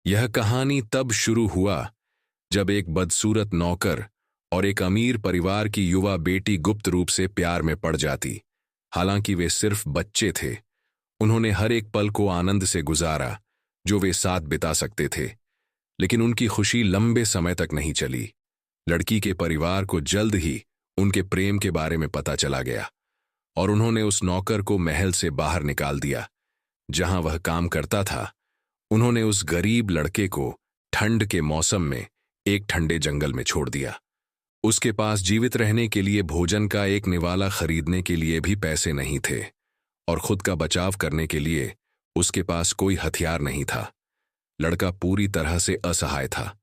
यह कहानी तब शुरू हुआ जब एक बदसूरत नौकर और एक अमीर परिवार की युवा बेटी गुप्त रूप से प्यार में पड़ जाती। हालांकि वे सिर्फ बच्चे थे, उन्होंने हर एक पल को आनंद से गुजारा जो वे साथ बिता सकते थे। लेकिन उनकी खुशी लंबे समय तक नहीं चली। लड़की के परिवार को जल्द ही उनके प्रेम के बारे में पता चला गया और उन्होंने उस नौकर को महल से बाहर निकाल दिया जहां वह काम करता था। उन्होंने उस गरीब लड़के को ठंड के मौसम में एक ठंडे जंगल में छोड़ दिया। उसके पास जीवित रहने के लिए भोजन का एक निवाला खरीदने के लिए भी पैसे नहीं थे और खुद का बचाव करने के लिए उसके पास कोई हथियार नहीं था। लड़का पूरी तरह से असहाय था।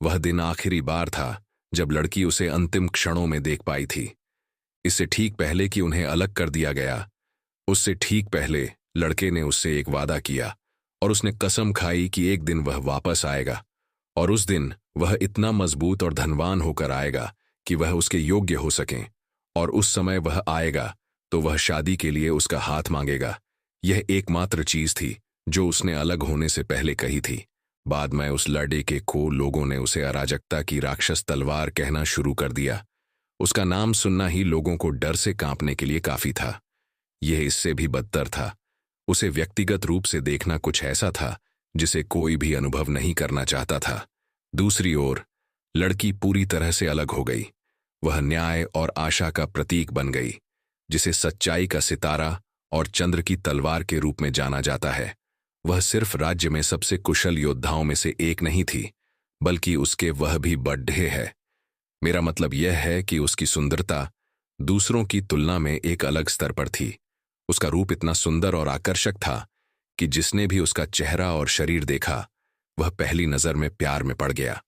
वह दिन आखिरी बार था जब लड़की उसे अंतिम क्षणों में देख पाई थी। इससे ठीक पहले कि उन्हें अलग कर दिया गया, उससे ठीक पहले लड़के ने उससे एक वादा किया और उसने कसम खाई कि एक दिन वह वापस आएगा और उस दिन वह इतना मजबूत और धनवान होकर आएगा कि वह उसके योग्य हो सकें। और उस समय वह आएगा तो वह शादी के लिए उसका हाथ मांगेगा। यह एकमात्र चीज थी जो उसने अलग होने से पहले कही थी। बाद में उस लड़के को लोगों ने उसे अराजकता की राक्षस तलवार कहना शुरू कर दिया। उसका नाम सुनना ही लोगों को डर से कांपने के लिए काफी था। यह इससे भी बदतर था। उसे व्यक्तिगत रूप से देखना कुछ ऐसा था जिसे कोई भी अनुभव नहीं करना चाहता था। दूसरी ओर लड़की पूरी तरह से अलग हो गई। वह न्याय और आशा का प्रतीक बन गई, जिसे सच्चाई का सितारा और चंद्र की तलवार के रूप में जाना जाता है। वह सिर्फ राज्य में सबसे कुशल योद्धाओं में से एक नहीं थी, बल्कि उसके वह भी बड्ढे है। मेरा मतलब यह है कि उसकी सुंदरता दूसरों की तुलना में एक अलग स्तर पर थी। उसका रूप इतना सुंदर और आकर्षक था कि जिसने भी उसका चेहरा और शरीर देखा वह पहली नजर में प्यार में पड़ गया।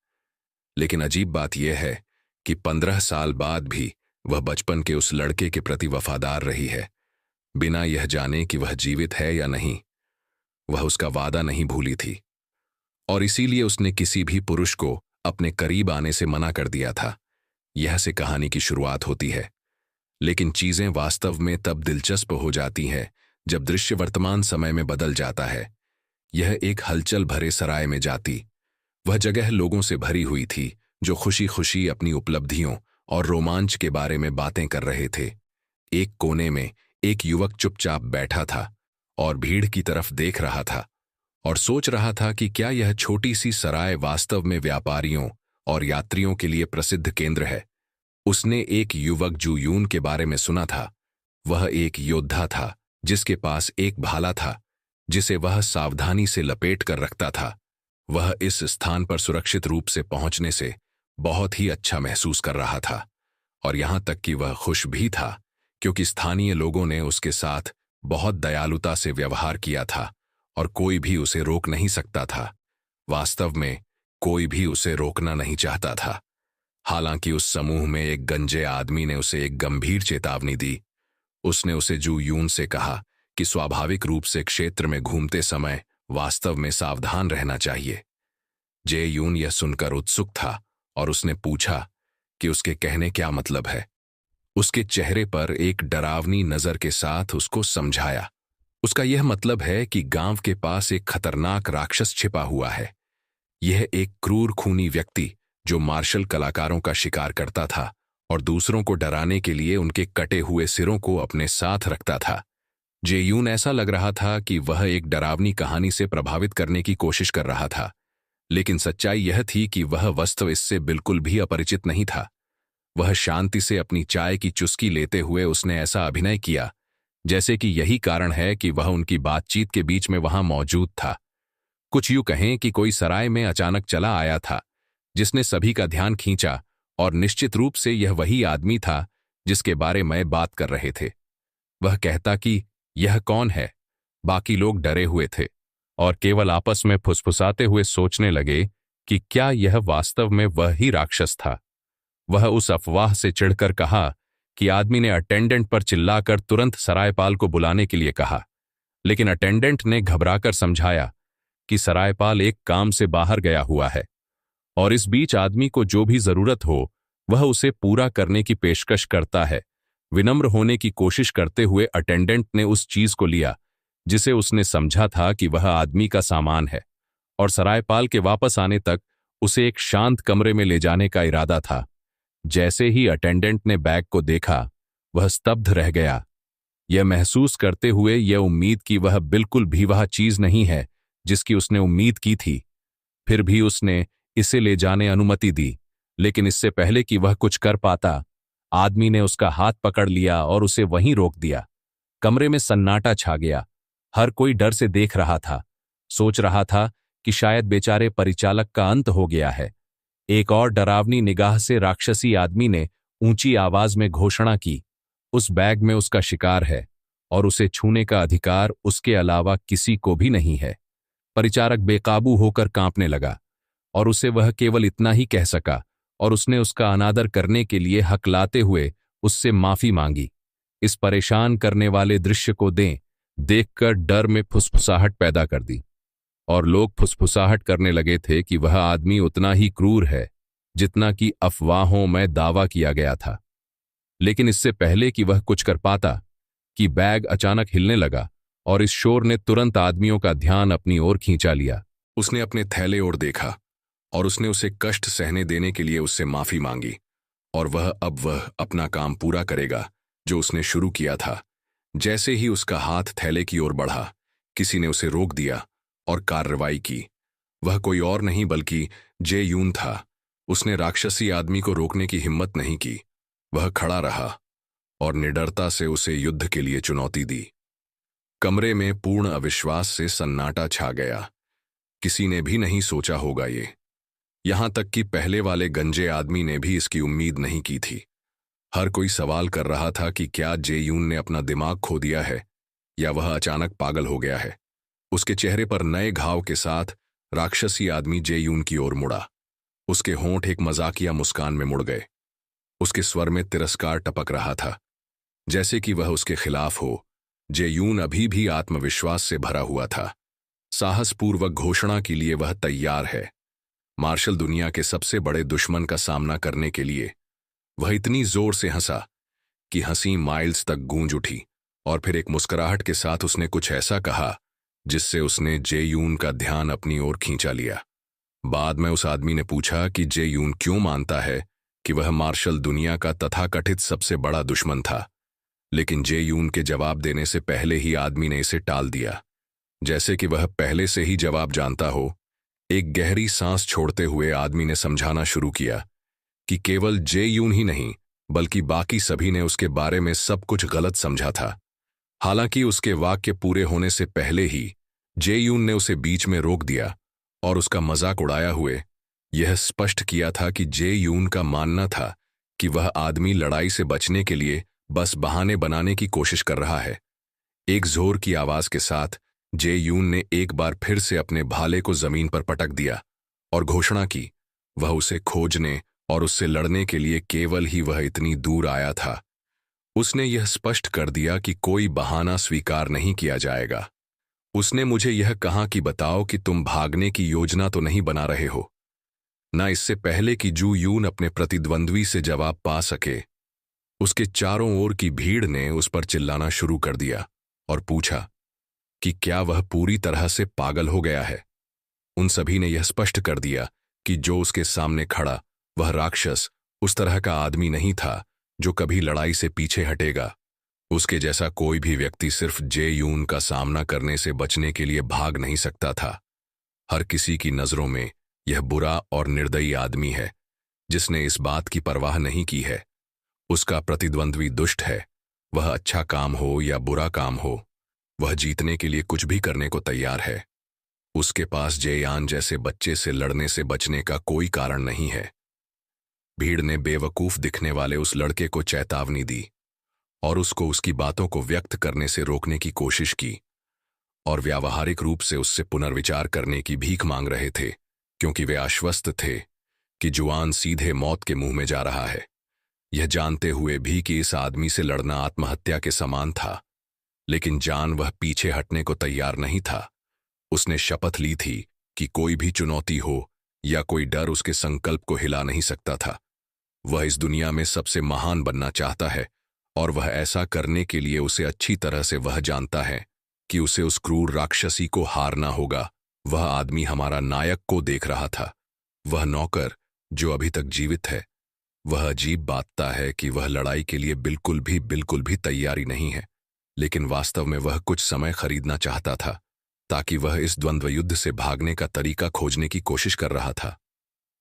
लेकिन अजीब बात यह है कि 15 साल बाद भी वह बचपन के उस लड़के के प्रति वफादार रही है, बिना यह जाने कि वह जीवित है या नहीं। वह उसका वादा नहीं भूली थी और इसीलिए उसने किसी भी पुरुष को अपने करीब आने से मना कर दिया था। यह से कहानी की शुरुआत होती है। लेकिन चीजें वास्तव में तब दिलचस्प हो जाती हैं जब दृश्य वर्तमान समय में बदल जाता है। यह एक हलचल भरे सराय में जाती। वह जगह लोगों से भरी हुई थी जो खुशी खुशी अपनी उपलब्धियों और रोमांच के बारे में बातें कर रहे थे। एक कोने में एक युवक चुपचाप बैठा था और भीड़ की तरफ देख रहा था और सोच रहा था कि क्या यह छोटी सी सराय वास्तव में व्यापारियों और यात्रियों के लिए प्रसिद्ध केंद्र है। उसने एक युवक जू यून के बारे में सुना था। वह एक योद्धा था जिसके पास एक भाला था जिसे वह सावधानी से लपेट कर रखता था। वह इस स्थान पर सुरक्षित रूप से पहुंचने से बहुत ही अच्छा महसूस कर रहा था और यहां तक कि वह खुश भी था क्योंकि स्थानीय लोगों ने उसके साथ बहुत दयालुता से व्यवहार किया था और कोई भी उसे रोक नहीं सकता था। वास्तव में कोई भी उसे रोकना नहीं चाहता था। हालांकि उस समूह में एक गंजे आदमी ने उसे एक गंभीर चेतावनी दी। उसने उसे जू यून से कहा कि स्वाभाविक रूप से क्षेत्र में घूमते समय वास्तव में सावधान रहना चाहिए। जे यून यह सुनकर उत्सुक था और उसने पूछा कि उसके कहने क्या मतलब है। उसके चेहरे पर एक डरावनी नजर के साथ उसको समझाया। उसका यह मतलब है कि गांव के पास एक खतरनाक राक्षस छिपा हुआ है। यह एक क्रूर खूनी व्यक्ति जो मार्शल कलाकारों का शिकार करता था और दूसरों को डराने के लिए उनके कटे हुए सिरों को अपने साथ रखता था। जेयून ऐसा लग रहा था कि वह एक डरावनी कहानी से प्रभावित करने की कोशिश कर रहा था, लेकिन सच्चाई यह थी कि वह वस्तु इससे बिल्कुल भी अपरिचित नहीं था। वह शांति से अपनी चाय की चुस्की लेते हुए उसने ऐसा अभिनय किया जैसे कि यही कारण है कि वह उनकी बातचीत के बीच में वहां मौजूद था। कुछ यूं कहें कि कोई सराय में अचानक चला आया था जिसने सभी का ध्यान खींचा और निश्चित रूप से यह वही आदमी था जिसके बारे में बात कर रहे थे। वह कहता कि यह कौन है। बाकी लोग डरे हुए थे और केवल आपस में फुसफुसाते हुए सोचने लगे कि क्या यह वास्तव में वह ही राक्षस था। वह उस अफवाह से चिढ़कर कहा कि आदमी ने अटेंडेंट पर चिल्लाकर तुरंत सरायपाल को बुलाने के लिए कहा, लेकिन अटेंडेंट ने घबराकर समझाया कि सरायपाल एक काम से बाहर गया हुआ है और इस बीच आदमी को जो भी जरूरत हो वह उसे पूरा करने की पेशकश करता है। विनम्र होने की कोशिश करते हुए अटेंडेंट ने उस चीज को लिया जिसे उसने समझा था कि वह आदमी का सामान है और सरायपाल के वापस आने तक उसे एक शांत कमरे में ले जाने का इरादा था। जैसे ही अटेंडेंट ने बैग को देखा, वह स्तब्ध रह गया, यह महसूस करते हुए यह उम्मीद कि वह बिल्कुल भी वह चीज नहीं है जिसकी उसने उम्मीद की थी। फिर भी उसने इसे ले जाने अनुमति दी, लेकिन इससे पहले कि वह कुछ कर पाता, आदमी ने उसका हाथ पकड़ लिया और उसे वहीं रोक दिया। कमरे में सन्नाटा छा गया। हर कोई डर से देख रहा था, सोच रहा था कि शायद बेचारे परिचालक का अंत हो गया है। एक और डरावनी निगाह से राक्षसी आदमी ने ऊंची आवाज में घोषणा की, उस बैग में उसका शिकार है और उसे छूने का अधिकार उसके अलावा किसी को भी नहीं है। परिचारक बेकाबू होकर कांपने लगा और उसे वह केवल इतना ही कह सका, और उसने उसका अनादर करने के लिए हकलाते हुए उससे माफी मांगी। इस परेशान करने वाले दृश्य को देखकर डर में फुसफुसाहट पैदा कर दी, और लोग फुसफुसाहट करने लगे थे कि वह आदमी उतना ही क्रूर है जितना कि अफवाहों में दावा किया गया था। लेकिन इससे पहले कि वह कुछ कर पाता, कि बैग अचानक हिलने लगा और इस शोर ने तुरंत आदमियों का ध्यान अपनी ओर खींचा लिया। उसने अपने थैले ओर देखा और उसने उसे कष्ट सहने देने के लिए उससे माफी मांगी, और वह अपना काम पूरा करेगा जो उसने शुरू किया था। जैसे ही उसका हाथ थैले की ओर बढ़ा, किसी ने उसे रोक दिया और कार्रवाई की। वह कोई और नहीं बल्कि जे यून था। उसने राक्षसी आदमी को रोकने की हिम्मत नहीं की। वह खड़ा रहा और निडरता से उसे युद्ध के लिए चुनौती दी। कमरे में पूर्ण अविश्वास से सन्नाटा छा गया। किसी ने भी नहीं सोचा होगा ये, यहां तक कि पहले वाले गंजे आदमी ने भी इसकी उम्मीद नहीं की थी। हर कोई सवाल कर रहा था कि क्या जे यून ने अपना दिमाग खो दिया है या वह अचानक पागल हो गया है। उसके चेहरे पर नए घाव के साथ राक्षसी आदमी जे यून की ओर मुड़ा। उसके होंठ एक मजाकिया मुस्कान में मुड़ गए। उसके स्वर में तिरस्कार टपक रहा था, जैसे कि वह उसके खिलाफ हो। जे यून अभी भी आत्मविश्वास से भरा हुआ था। साहसपूर्वक घोषणा के लिए वह तैयार है। मार्शल दुनिया के सबसे बड़े दुश्मन का सामना करने के लिए। वह इतनी जोर से हंसा कि हंसी माइल्स तक गूंज उठी, और फिर एक मुस्कुराहट के साथ उसने कुछ ऐसा कहा जिससे उसने जे यून का ध्यान अपनी ओर खींचा लिया। बाद में उस आदमी ने पूछा कि जे यून क्यों मानता है कि वह मार्शल दुनिया का तथाकथित सबसे बड़ा दुश्मन था, लेकिन जे यून के जवाब देने से पहले ही आदमी ने इसे टाल दिया, जैसे कि वह पहले से ही जवाब जानता हो। एक गहरी सांस छोड़ते हुए आदमी ने समझाना शुरू किया कि केवल जे यून ही नहीं बल्कि बाकी सभी ने उसके बारे में सब कुछ गलत समझा था। हालांकि उसके वाक्य पूरे होने से पहले ही जे यून ने उसे बीच में रोक दिया और उसका मजाक उड़ाया हुए यह स्पष्ट किया था कि जे यून का मानना था कि वह आदमी लड़ाई से बचने के लिए बस बहाने बनाने की कोशिश कर रहा है। एक जोर की आवाज के साथ जे यून ने एक बार फिर से अपने भाले को जमीन पर पटक दिया और घोषणा की, वह उसे खोजने और उससे लड़ने के लिए केवल ही वह इतनी दूर आया था। उसने यह स्पष्ट कर दिया कि कोई बहाना स्वीकार नहीं किया जाएगा। उसने मुझे यह कहा कि बताओ कि तुम भागने की योजना तो नहीं बना रहे हो ना। इससे पहले कि जू यून अपने प्रतिद्वंद्वी से जवाब पा सके, उसके चारों ओर की भीड़ ने उस पर चिल्लाना शुरू कर दिया और पूछा कि क्या वह पूरी तरह से पागल हो गया है। उन सभी ने यह स्पष्ट कर दिया कि जो उसके सामने खड़ा वह राक्षस उस तरह का आदमी नहीं था जो कभी लड़ाई से पीछे हटेगा। उसके जैसा कोई भी व्यक्ति सिर्फ जे यून का सामना करने से बचने के लिए भाग नहीं सकता था। हर किसी की नजरों में यह बुरा और निर्दयी आदमी है जिसने इस बात की परवाह नहीं की है उसका प्रतिद्वंद्वी दुष्ट है। वह अच्छा काम हो या बुरा काम हो, वह जीतने के लिए कुछ भी करने को तैयार है। उसके पास जेयान जैसे बच्चे से लड़ने से बचने का कोई कारण नहीं है। भीड़ ने बेवकूफ दिखने वाले उस लड़के को चेतावनी दी और उसको उसकी बातों को व्यक्त करने से रोकने की कोशिश की, और व्यावहारिक रूप से उससे पुनर्विचार करने की भीख मांग रहे थे, क्योंकि वे आश्वस्त थे कि जुआन सीधे मौत के मुंह में जा रहा है, यह जानते हुए भी कि इस आदमी से लड़ना आत्महत्या के समान था। लेकिन जान वह पीछे हटने को तैयार नहीं था। उसने शपथ ली थी कि कोई भी चुनौती हो या कोई डर उसके संकल्प को हिला नहीं सकता था। वह इस दुनिया में सबसे महान बनना चाहता है, और वह ऐसा करने के लिए उसे अच्छी तरह से वह जानता है कि उसे उस क्रूर राक्षसी को हारना होगा वह आदमी हमारा नायक को देख रहा था। वह नौकर जो अभी तक जीवित है। वह अजीब बातता है कि वह लड़ाई के लिए बिल्कुल भी तैयारी नहीं है, लेकिन वास्तव में वह कुछ समय खरीदना चाहता था ताकि वह इस द्वंद्व युद्ध से भागने का तरीका खोजने की कोशिश कर रहा था।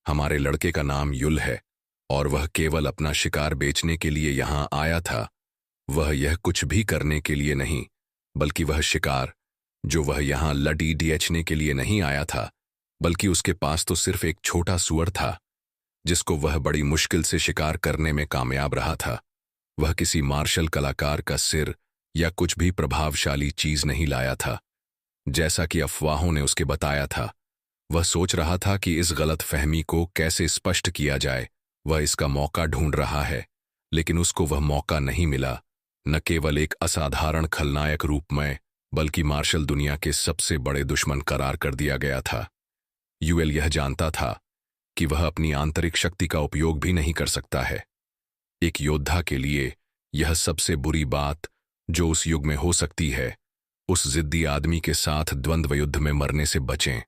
हमारे लड़के का नाम युल है और वह केवल अपना शिकार बेचने के लिए यहां आया था। वह यह कुछ भी करने के लिए नहीं, बल्कि वह शिकार जो वह यहां लड़ीडीएचने के लिए नहीं आया था, बल्कि उसके पास तो सिर्फ एक छोटा सूअर था जिसको वह बड़ी मुश्किल से शिकार करने में कामयाब रहा था। वह किसी मार्शल कलाकार का सिर या कुछ भी प्रभावशाली चीज नहीं लाया था जैसा कि अफवाहों ने उसके बताया था। वह सोच रहा था कि इस गलत फहमी को कैसे स्पष्ट किया जाए। वह इसका मौका ढूंढ रहा है, लेकिन उसको वह मौका नहीं मिला। न केवल एक असाधारण खलनायक रूप में, बल्कि मार्शल दुनिया के सबसे बड़े दुश्मन करार कर दिया गया था। यूएल यह जानता था कि वह अपनी आंतरिक शक्ति का उपयोग भी नहीं कर सकता है। एक योद्धा के लिए यह सबसे बुरी बात जो उस युग में हो सकती है, उस जिद्दी आदमी के साथ द्वंद्व युद्ध में मरने से बचें।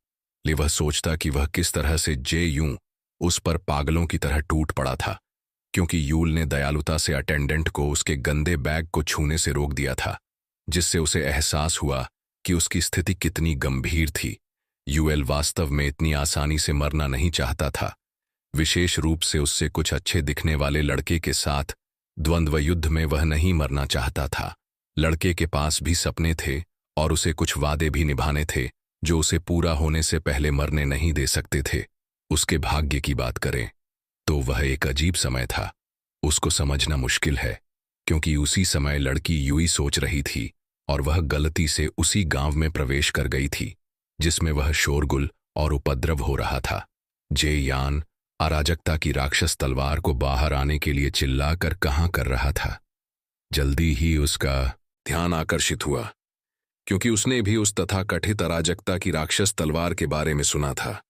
ले वह सोचता कि वह किस तरह से जे यूं उस पर पागलों की तरह टूट पड़ा था, क्योंकि यूल ने दयालुता से अटेंडेंट को उसके गंदे बैग को छूने से रोक दिया था, जिससे उसे एहसास हुआ कि उसकी स्थिति कितनी गंभीर थी। यूएल वास्तव में इतनी आसानी से मरना नहीं चाहता था, विशेष रूप से उससे कुछ अच्छे दिखने वाले लड़के के साथ द्वंद्व युद्ध में वह नहीं मरना चाहता था। लड़के के पास भी सपने थे और उसे कुछ वादे भी निभाने थे जो उसे पूरा होने से पहले मरने नहीं दे सकते थे। उसके भाग्य की बात करें तो वह एक अजीब समय था। उसको समझना मुश्किल है, क्योंकि उसी समय लड़की यूं सोच रही थी और वह गलती से उसी गांव में प्रवेश कर गई थी जिसमें वह शोरगुल और उपद्रव हो रहा था। जे यान अराजकता की राक्षस तलवार को बाहर आने के लिए चिल्लाकर कहां कर रहा था। जल्दी ही उसका ध्यान आकर्षित हुआ, क्योंकि उसने भी उस तथाकथित अराजकता की राक्षस तलवार के बारे में सुना था।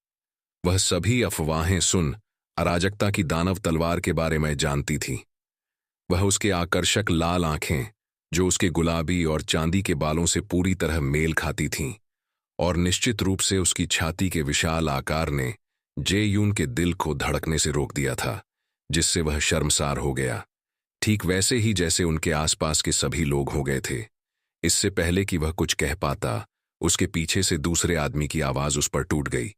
वह सभी अफवाहें सुन अराजकता की दानव तलवार के बारे में जानती थी। वह उसके आकर्षक लाल आंखें जो उसके गुलाबी और चांदी के बालों से पूरी तरह मेल खाती थीं, और निश्चित रूप से उसकी छाती के विशाल आकार ने जे यून के दिल को धड़कने से रोक दिया था, जिससे वह शर्मसार हो गया, ठीक वैसे ही जैसे उनके आसपास के सभी लोग हो गए थे। इससे पहले कि वह कुछ कह पाता, उसके पीछे से दूसरे आदमी की आवाज उस पर टूट गई।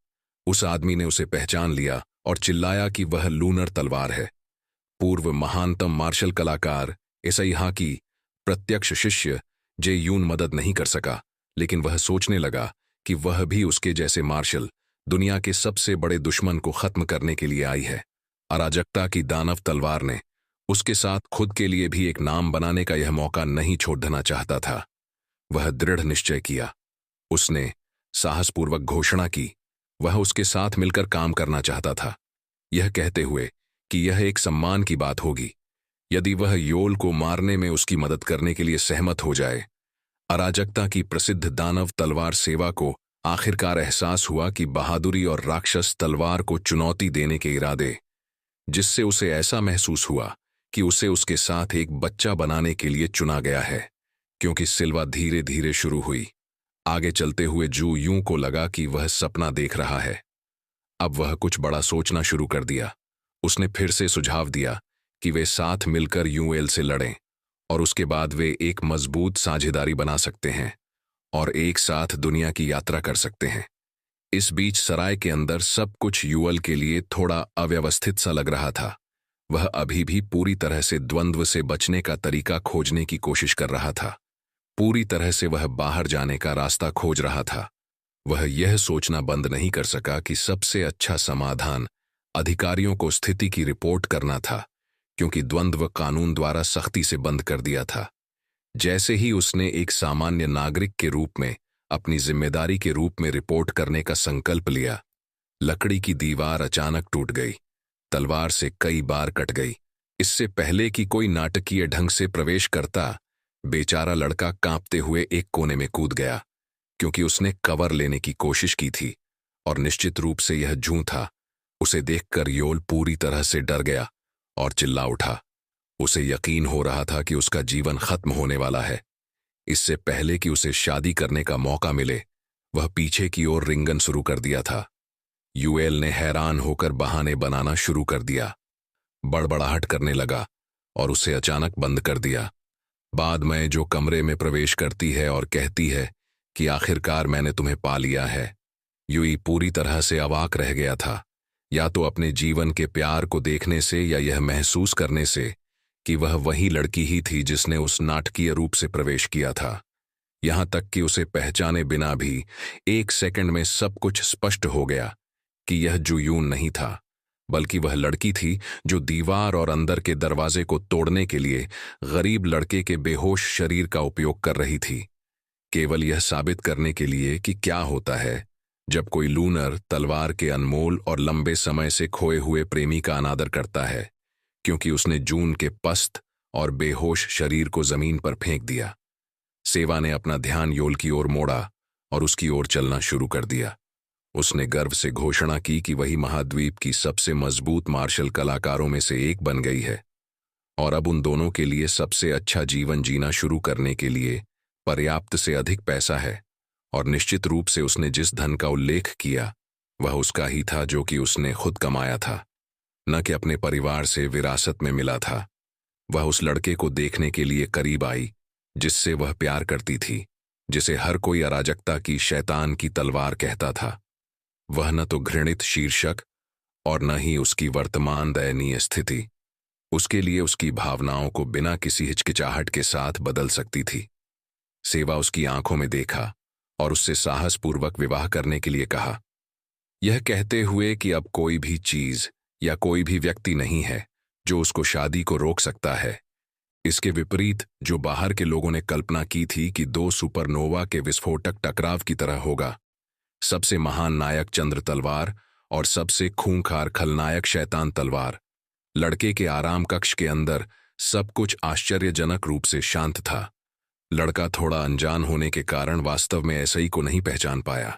उस आदमी ने उसे पहचान लिया और चिल्लाया कि वह लूनर तलवार है, पूर्व महानतम मार्शल कलाकार एसाइहा की प्रत्यक्ष शिष्य। जे यून मदद नहीं कर सका, लेकिन वह सोचने लगा कि वह भी उसके जैसे मार्शल दुनिया के सबसे बड़े दुश्मन को खत्म करने के लिए आई है। अराजकता की दानव तलवार ने उसके साथ खुद के लिए भी एक नाम बनाने का यह मौका नहीं छोड़ देना चाहता था। वह दृढ़ निश्चय किया। उसने साहसपूर्वक घोषणा की वह उसके साथ मिलकर काम करना चाहता था, यह कहते हुए कि यह एक सम्मान की बात होगी यदि वह योल को मारने में उसकी मदद करने के लिए सहमत हो जाए। अराजकता की प्रसिद्ध दानव तलवार सेवा को आखिरकार एहसास हुआ कि बहादुरी और राक्षस तलवार को चुनौती देने के इरादे, जिससे उसे ऐसा महसूस हुआ कि उसे उसके साथ एक बच्चा बनाने के लिए चुना गया है। क्योंकि सिल्वा धीरे धीरे शुरू हुई, आगे चलते हुए जू यूं को लगा कि वह सपना देख रहा है। अब वह कुछ बड़ा सोचना शुरू कर दिया। उसने फिर से सुझाव दिया कि वे साथ मिलकर यूएल से लड़ें, और उसके बाद वे एक मजबूत साझेदारी बना सकते हैं और एक साथ दुनिया की यात्रा कर सकते हैं। इस बीच सराय के अंदर सब कुछ यूएल के लिए थोड़ा अव्यवस्थित सा लग रहा था। वह अभी भी पूरी तरह से द्वंद्व से बचने का तरीका खोजने की कोशिश कर रहा था। पूरी तरह से वह बाहर जाने का रास्ता खोज रहा था। वह यह सोचना बंद नहीं कर सका कि सबसे अच्छा समाधान अधिकारियों को स्थिति की रिपोर्ट करना था, क्योंकि द्वंद्व कानून द्वारा सख्ती से बंद कर दिया था। जैसे ही उसने एक सामान्य नागरिक के रूप में अपनी जिम्मेदारी के रूप में रिपोर्ट करने का संकल्प लिया, लकड़ी की दीवार अचानक टूट गई, तलवार से कई बार कट गई। इससे पहले कि कोई नाटकीय ढंग से प्रवेश करता, बेचारा लड़का कांपते हुए एक कोने में कूद गया, क्योंकि उसने कवर लेने की कोशिश की थी, और निश्चित रूप से यह जूं था। उसे देखकर योल पूरी तरह से डर गया और चिल्ला उठा। उसे यकीन हो रहा था कि उसका जीवन खत्म होने वाला है। इससे पहले कि उसे शादी करने का मौका मिले, वह पीछे की ओर रिंगन शुरू कर दिया था। यूएल ने हैरान होकर बहाने बनाना शुरू कर दिया, बड़बड़ाहट करने लगा और उसे अचानक बंद कर दिया। बाद में जो कमरे में प्रवेश करती है और कहती है कि आखिरकार मैंने तुम्हें पा लिया है। यूई पूरी तरह से अवाक रह गया था, या तो अपने जीवन के प्यार को देखने से या यह महसूस करने से कि वह वही लड़की ही थी जिसने उस नाटकीय रूप से प्रवेश किया था। यहां तक कि उसे पहचाने बिना भी 1 सेकंड में सब कुछ स्पष्ट हो गया कि यह जुयून नहीं था, बल्कि वह लड़की थी जो दीवार और अंदर के दरवाजे को तोड़ने के लिए गरीब लड़के के बेहोश शरीर का उपयोग कर रही थी, केवल यह साबित करने के लिए कि क्या होता है जब कोई लूनर तलवार के अनमोल और लंबे समय से खोए हुए प्रेमी का अनादर करता है, क्योंकि उसने जून के पस्त और बेहोश शरीर को जमीन पर फेंक दिया। सेवा ने अपना ध्यान योल की ओर मोड़ा और उसकी ओर चलना शुरू कर दिया। उसने गर्व से घोषणा की कि वही महाद्वीप की सबसे मजबूत मार्शल कलाकारों में से एक बन गई है और अब उन दोनों के लिए सबसे अच्छा जीवन जीना शुरू करने के लिए पर्याप्त से अधिक पैसा है। और निश्चित रूप से उसने जिस धन का उल्लेख किया वह उसका ही था जो कि उसने खुद कमाया था, न कि अपने परिवार से विरासत में मिला था। वह उस लड़के को देखने के लिए करीब आई जिससे वह प्यार करती थी, जिसे हर कोई अराजकता की शैतान की तलवार कहता था। वह न तो घृणित शीर्षक और न ही उसकी वर्तमान दयनीय स्थिति उसके लिए उसकी भावनाओं को बिना किसी हिचकिचाहट के साथ बदल सकती थी। सेवा उसकी आंखों में देखा और उससे साहसपूर्वक विवाह करने के लिए कहा, यह कहते हुए कि अब कोई भी चीज या कोई भी व्यक्ति नहीं है जो उसको शादी को रोक सकता है। इसके विपरीत जो बाहर के लोगों ने कल्पना की थी कि 2 सुपरनोवा के विस्फोटक टकराव की तरह होगा, सबसे महान नायक चंद्र तलवार और सबसे खूंखार खलनायक शैतान तलवार। लड़के के आराम कक्ष के अंदर सब कुछ आश्चर्यजनक रूप से शांत था। लड़का थोड़ा अनजान होने के कारण वास्तव में ऐसे ही को नहीं पहचान पाया।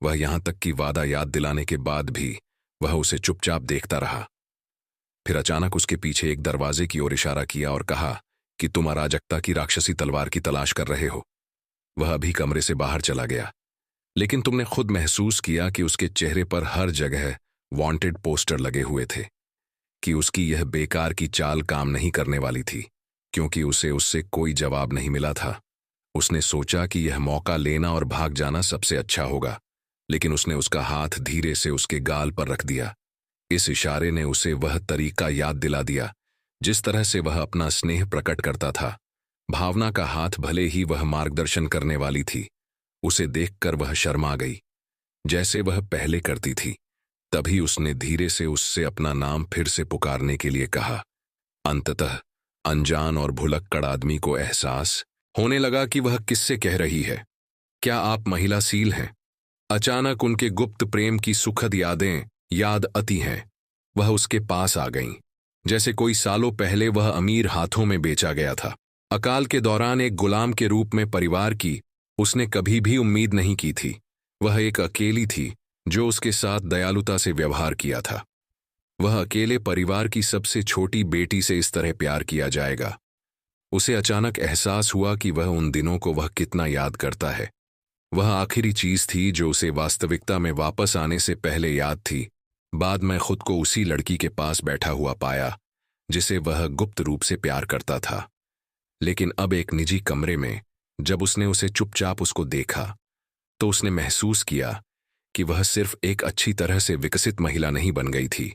वह यहां तक कि वादा याद दिलाने के बाद भी वह उसे चुपचाप देखता रहा। फिर अचानक उसके पीछे एक दरवाजे की ओर इशारा किया और कहा कि तुम अराजकता की राक्षसी तलवार की तलाश कर रहे हो। वह अभी कमरे से बाहर चला गया, लेकिन तुमने खुद महसूस किया कि उसके चेहरे पर हर जगह वांटेड पोस्टर लगे हुए थे, कि उसकी यह बेकार की चाल काम नहीं करने वाली थी, क्योंकि उसे उससे कोई जवाब नहीं मिला था। उसने सोचा कि यह मौका लेना और भाग जाना सबसे अच्छा होगा, लेकिन उसने उसका हाथ धीरे से उसके गाल पर रख दिया। इस इशारे ने उसे वह तरीका याद दिला दिया जिस तरह से वह अपना स्नेह प्रकट करता था। भावना का हाथ, भले ही वह मार्गदर्शन करने वाली थी, उसे देखकर वह शर्मा गई जैसे वह पहले करती थी। तभी उसने धीरे से उससे अपना नाम फिर से पुकारने के लिए कहा। अंततः अनजान और भुलक्कड़ आदमी को एहसास होने लगा कि वह किससे कह रही है। क्या आप महिला सील हैं? अचानक उनके गुप्त प्रेम की सुखद यादें याद आती हैं। वह उसके पास आ गईं, जैसे कोई सालों पहले वह अमीर हाथों में बेचा गया था। अकाल के दौरान एक गुलाम के रूप में परिवार की उसने कभी भी उम्मीद नहीं की थी। वह एक अकेली थी जो उसके साथ दयालुता से व्यवहार किया था। वह अकेले परिवार की सबसे छोटी बेटी से इस तरह प्यार किया जाएगा। उसे अचानक एहसास हुआ कि वह उन दिनों को वह कितना याद करता है। वह आखिरी चीज थी जो उसे वास्तविकता में वापस आने से पहले याद थी। बाद में खुद को उसी लड़की के पास बैठा हुआ पाया जिसे वह गुप्त रूप से प्यार करता था। लेकिन अब एक निजी कमरे में जब उसने उसे चुपचाप उसको देखा तो उसने महसूस किया कि वह सिर्फ एक अच्छी तरह से विकसित महिला नहीं बन गई थी,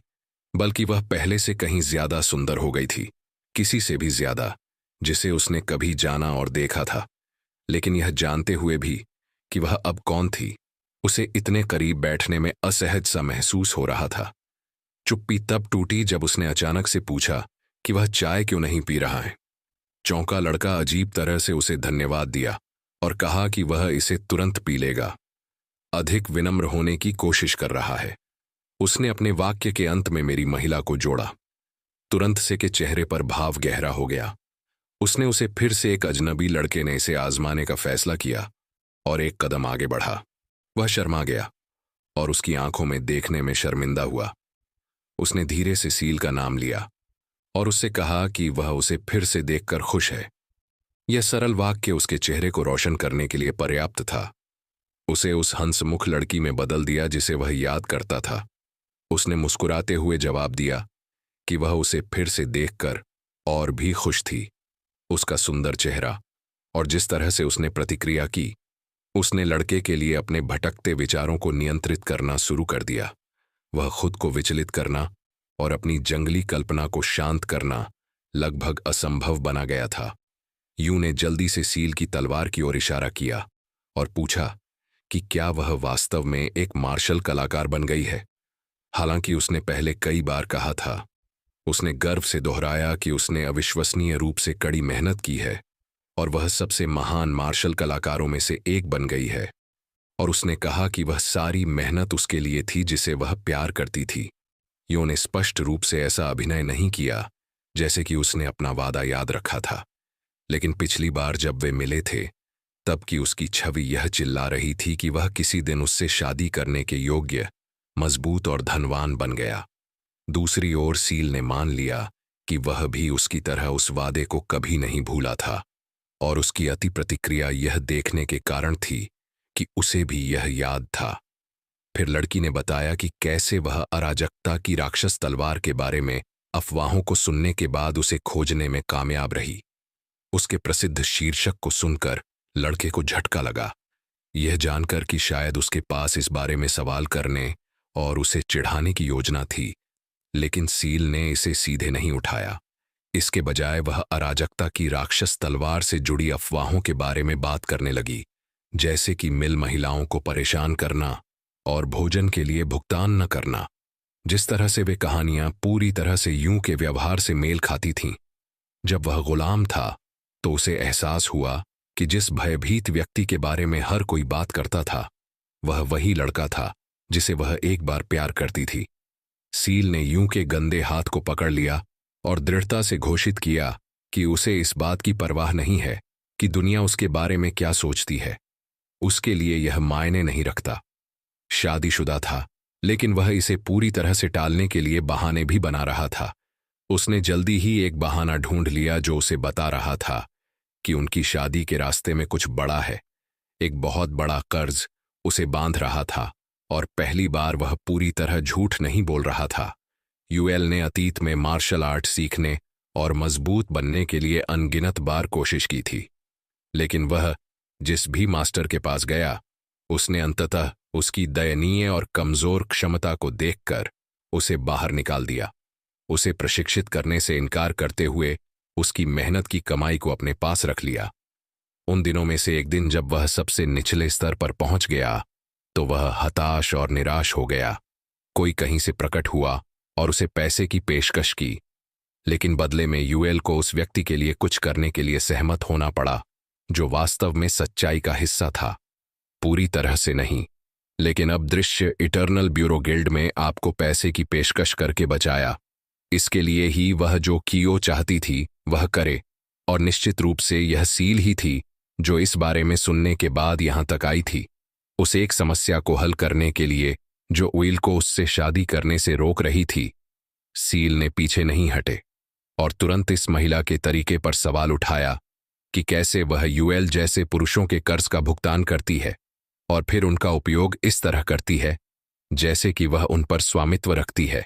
बल्कि वह पहले से कहीं ज्यादा सुंदर हो गई थी, किसी से भी ज्यादा जिसे उसने कभी जाना और देखा था। लेकिन यह जानते हुए भी कि वह अब कौन थी, उसे इतने करीब बैठने में असहज सा महसूस हो रहा था। चुप्पी तब टूटी जब उसने अचानक से पूछा कि वह चाय क्यों नहीं पी रहा है। चौंका लड़का अजीब तरह से उसे धन्यवाद दिया और कहा कि वह इसे तुरंत पी लेगा। अधिक विनम्र होने की कोशिश कर रहा है। उसने अपने वाक्य के अंत में मेरी महिला को जोड़ा। तुरंत से के चेहरे पर भाव गहरा हो गया। उसने उसे फिर से एक अजनबी लड़के ने इसे आजमाने का फैसला किया और एक कदम आगे बढ़ा। वह शर्मा गया और उसकी आंखों में देखने में शर्मिंदा हुआ। उसने धीरे से सील का नाम लिया और उससे कहा कि वह उसे फिर से देखकर खुश है। यह सरल वाक्य उसके चेहरे को रोशन करने के लिए पर्याप्त था। उसे उस हंसमुख लड़की में बदल दिया जिसे वह याद करता था। उसने मुस्कुराते हुए जवाब दिया कि वह उसे फिर से देखकर और भी खुश थी। उसका सुंदर चेहरा और जिस तरह से उसने प्रतिक्रिया की, उसने लड़के के लिए अपने भटकते विचारों को नियंत्रित करना शुरू कर दिया। वह खुद को विचलित करना और अपनी जंगली कल्पना को शांत करना लगभग असंभव बना गया था। यूं ने जल्दी से सील की तलवार की ओर इशारा किया और पूछा कि क्या वह वास्तव में एक मार्शल कलाकार बन गई है। हालांकि उसने पहले कई बार कहा था। उसने गर्व से दोहराया कि उसने अविश्वसनीय रूप से कड़ी मेहनत की है और वह सबसे महान मार्शल कलाकारों में से एक बन गई है। और उसने कहा कि वह सारी मेहनत उसके लिए थी जिसे वह प्यार करती थी। यूं ने स्पष्ट रूप से ऐसा अभिनय नहीं किया जैसे कि उसने अपना वादा याद रखा था, लेकिन पिछली बार जब वे मिले थे तब की उसकी छवि यह चिल्ला रही थी कि वह किसी दिन उससे शादी करने के योग्य, मजबूत और धनवान बन गया। दूसरी ओर सील ने मान लिया कि वह भी उसकी तरह उस वादे को कभी नहीं भूला था, और उसकी अति प्रतिक्रिया यह देखने के कारण थी कि उसे भी यह याद था। फिर लड़की ने बताया कि कैसे वह अराजकता की राक्षस तलवार के बारे में अफवाहों को सुनने के बाद उसे खोजने में कामयाब रही। उसके प्रसिद्ध शीर्षक को सुनकर लड़के को झटका लगा, यह जानकर कि शायद उसके पास इस बारे में सवाल करने और उसे चिढ़ाने की योजना थी। लेकिन सील ने इसे सीधे नहीं उठाया। इसके बजाय वह अराजकता की राक्षस तलवार से जुड़ी अफवाहों के बारे में बात करने लगी, जैसे कि मिल महिलाओं को परेशान करना और भोजन के लिए भुगतान न करना। जिस तरह से वे कहानियां पूरी तरह से यूं के व्यवहार से मेल खाती थीं। जब वह गुलाम था तो उसे एहसास हुआ कि जिस भयभीत व्यक्ति के बारे में हर कोई बात करता था, वह वही लड़का था जिसे वह एक बार प्यार करती थी। सील ने यूं के गंदे हाथ को पकड़ लिया और दृढ़ता से घोषित किया कि उसे इस बात की परवाह नहीं है कि दुनिया उसके बारे में क्या सोचती है। उसके लिए यह मायने नहीं रखता। शादीशुदा था, लेकिन वह इसे पूरी तरह से टालने के लिए बहाने भी बना रहा था। उसने जल्दी ही एक बहाना ढूंढ लिया जो उसे बता रहा था कि उनकी शादी के रास्ते में कुछ बड़ा है। एक बहुत बड़ा कर्ज उसे बांध रहा था और पहली बार वह पूरी तरह झूठ नहीं बोल रहा था। यूएल ने अतीत में मार्शल आर्ट सीखने और मजबूत बनने के लिए अनगिनत बार कोशिश की थी, लेकिन वह जिस भी मास्टर के पास गया, उसने अंततः उसकी दयनीय और कमजोर क्षमता को देखकर उसे बाहर निकाल दिया। उसे प्रशिक्षित करने से इनकार करते हुए उसकी मेहनत की कमाई को अपने पास रख लिया। उन दिनों में से एक दिन जब वह सबसे निचले स्तर पर पहुंच गया तो वह हताश और निराश हो गया। कोई कहीं से प्रकट हुआ और उसे पैसे की पेशकश की, लेकिन बदले में यूएल को उस व्यक्ति के लिए कुछ करने के लिए सहमत होना पड़ा जो वास्तव में सच्चाई का हिस्सा था। पूरी तरह से नहीं, लेकिन अब दृश्य इटर्नल ब्यूरो गिल्ड में आपको पैसे की पेशकश करके बचाया। इसके लिए ही वह जो कियो चाहती थी वह करे, और निश्चित रूप से यह सील ही थी जो इस बारे में सुनने के बाद यहां तक आई थी, उस एक समस्या को हल करने के लिए जो उइल को उससे शादी करने से रोक रही थी। सील ने पीछे नहीं हटे और तुरंत इस महिला के तरीके पर सवाल उठाया कि कैसे वह यूएल जैसे पुरुषों के कर्ज का भुगतान करती है और फिर उनका उपयोग इस तरह करती है जैसे कि वह उन पर स्वामित्व रखती है।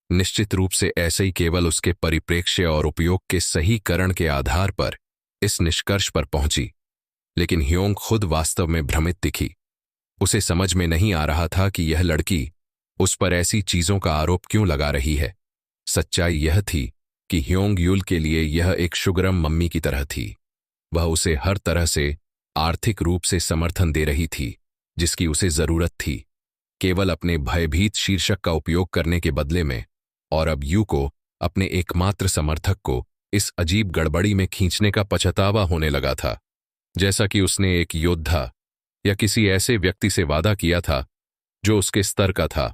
निश्चित रूप से ऐसे ही केवल उसके परिप्रेक्ष्य और उपयोग के सही करण के आधार पर इस निष्कर्ष पर पहुंची, लेकिन ह्योंग खुद वास्तव में भ्रमित दिखी। उसे समझ में नहीं आ रहा था कि यह लड़की उस पर ऐसी चीजों का आरोप क्यों लगा रही है। सच्चाई यह थी कि ह्योंग यूल के लिए यह एक शुगरम मम्मी की तरह थी। वह उसे हर तरह से आर्थिक रूप से समर्थन दे रही थी जिसकी उसे जरूरत थी, केवल अपने भयभीत शीर्षक का उपयोग करने के बदले में। और अब यू को अपने एकमात्र समर्थक को इस अजीब गड़बड़ी में खींचने का पछतावा होने लगा था, जैसा कि उसने एक योद्धा या किसी ऐसे व्यक्ति से वादा किया था जो उसके स्तर का था।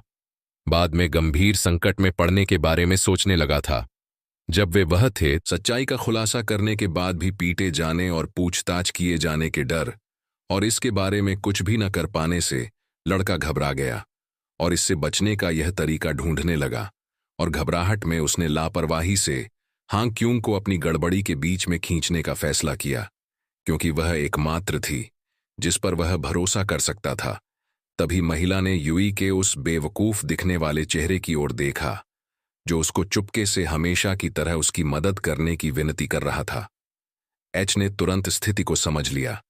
बाद में गंभीर संकट में पड़ने के बारे में सोचने लगा था जब वे वह थे। सच्चाई का खुलासा करने के बाद भी पीटे जाने और पूछताछ किए जाने के डर और इसके बारे में कुछ भी न कर पाने से लड़का घबरा गया और इससे बचने का यह तरीका ढूंढने लगा। और घबराहट में उसने लापरवाही से हांग क्यूंग को अपनी गड़बड़ी के बीच में खींचने का फैसला किया, क्योंकि वह एकमात्र थी जिस पर वह भरोसा कर सकता था। तभी महिला ने युई के उस बेवकूफ दिखने वाले चेहरे की ओर देखा, जो उसको चुपके से हमेशा की तरह उसकी मदद करने की विनती कर रहा था। एच ने तुरंत स्थिति को समझ लिया,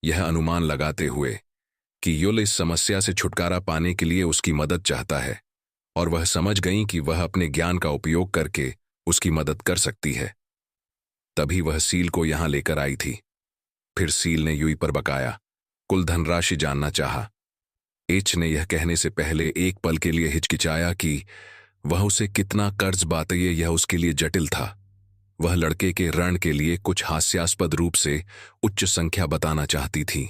यह अनुमान लगाते हुए कि युल इस समस्या से छुटकारा पाने के लिए उसकी मदद चाहता है, और वह समझ गई कि वह अपने ज्ञान का उपयोग करके उसकी मदद कर सकती है। तभी वह सील को यहां लेकर आई थी। फिर सील ने युई पर बकाया कुल धनराशि जानना चाहा। एच ने यह कहने से पहले एक पल के लिए हिचकिचाया कि वह उसे कितना कर्ज बाते, यह उसके लिए जटिल था। वह लड़के के ऋण के लिए कुछ हास्यास्पद रूप से उच्च संख्या बताना चाहती थी।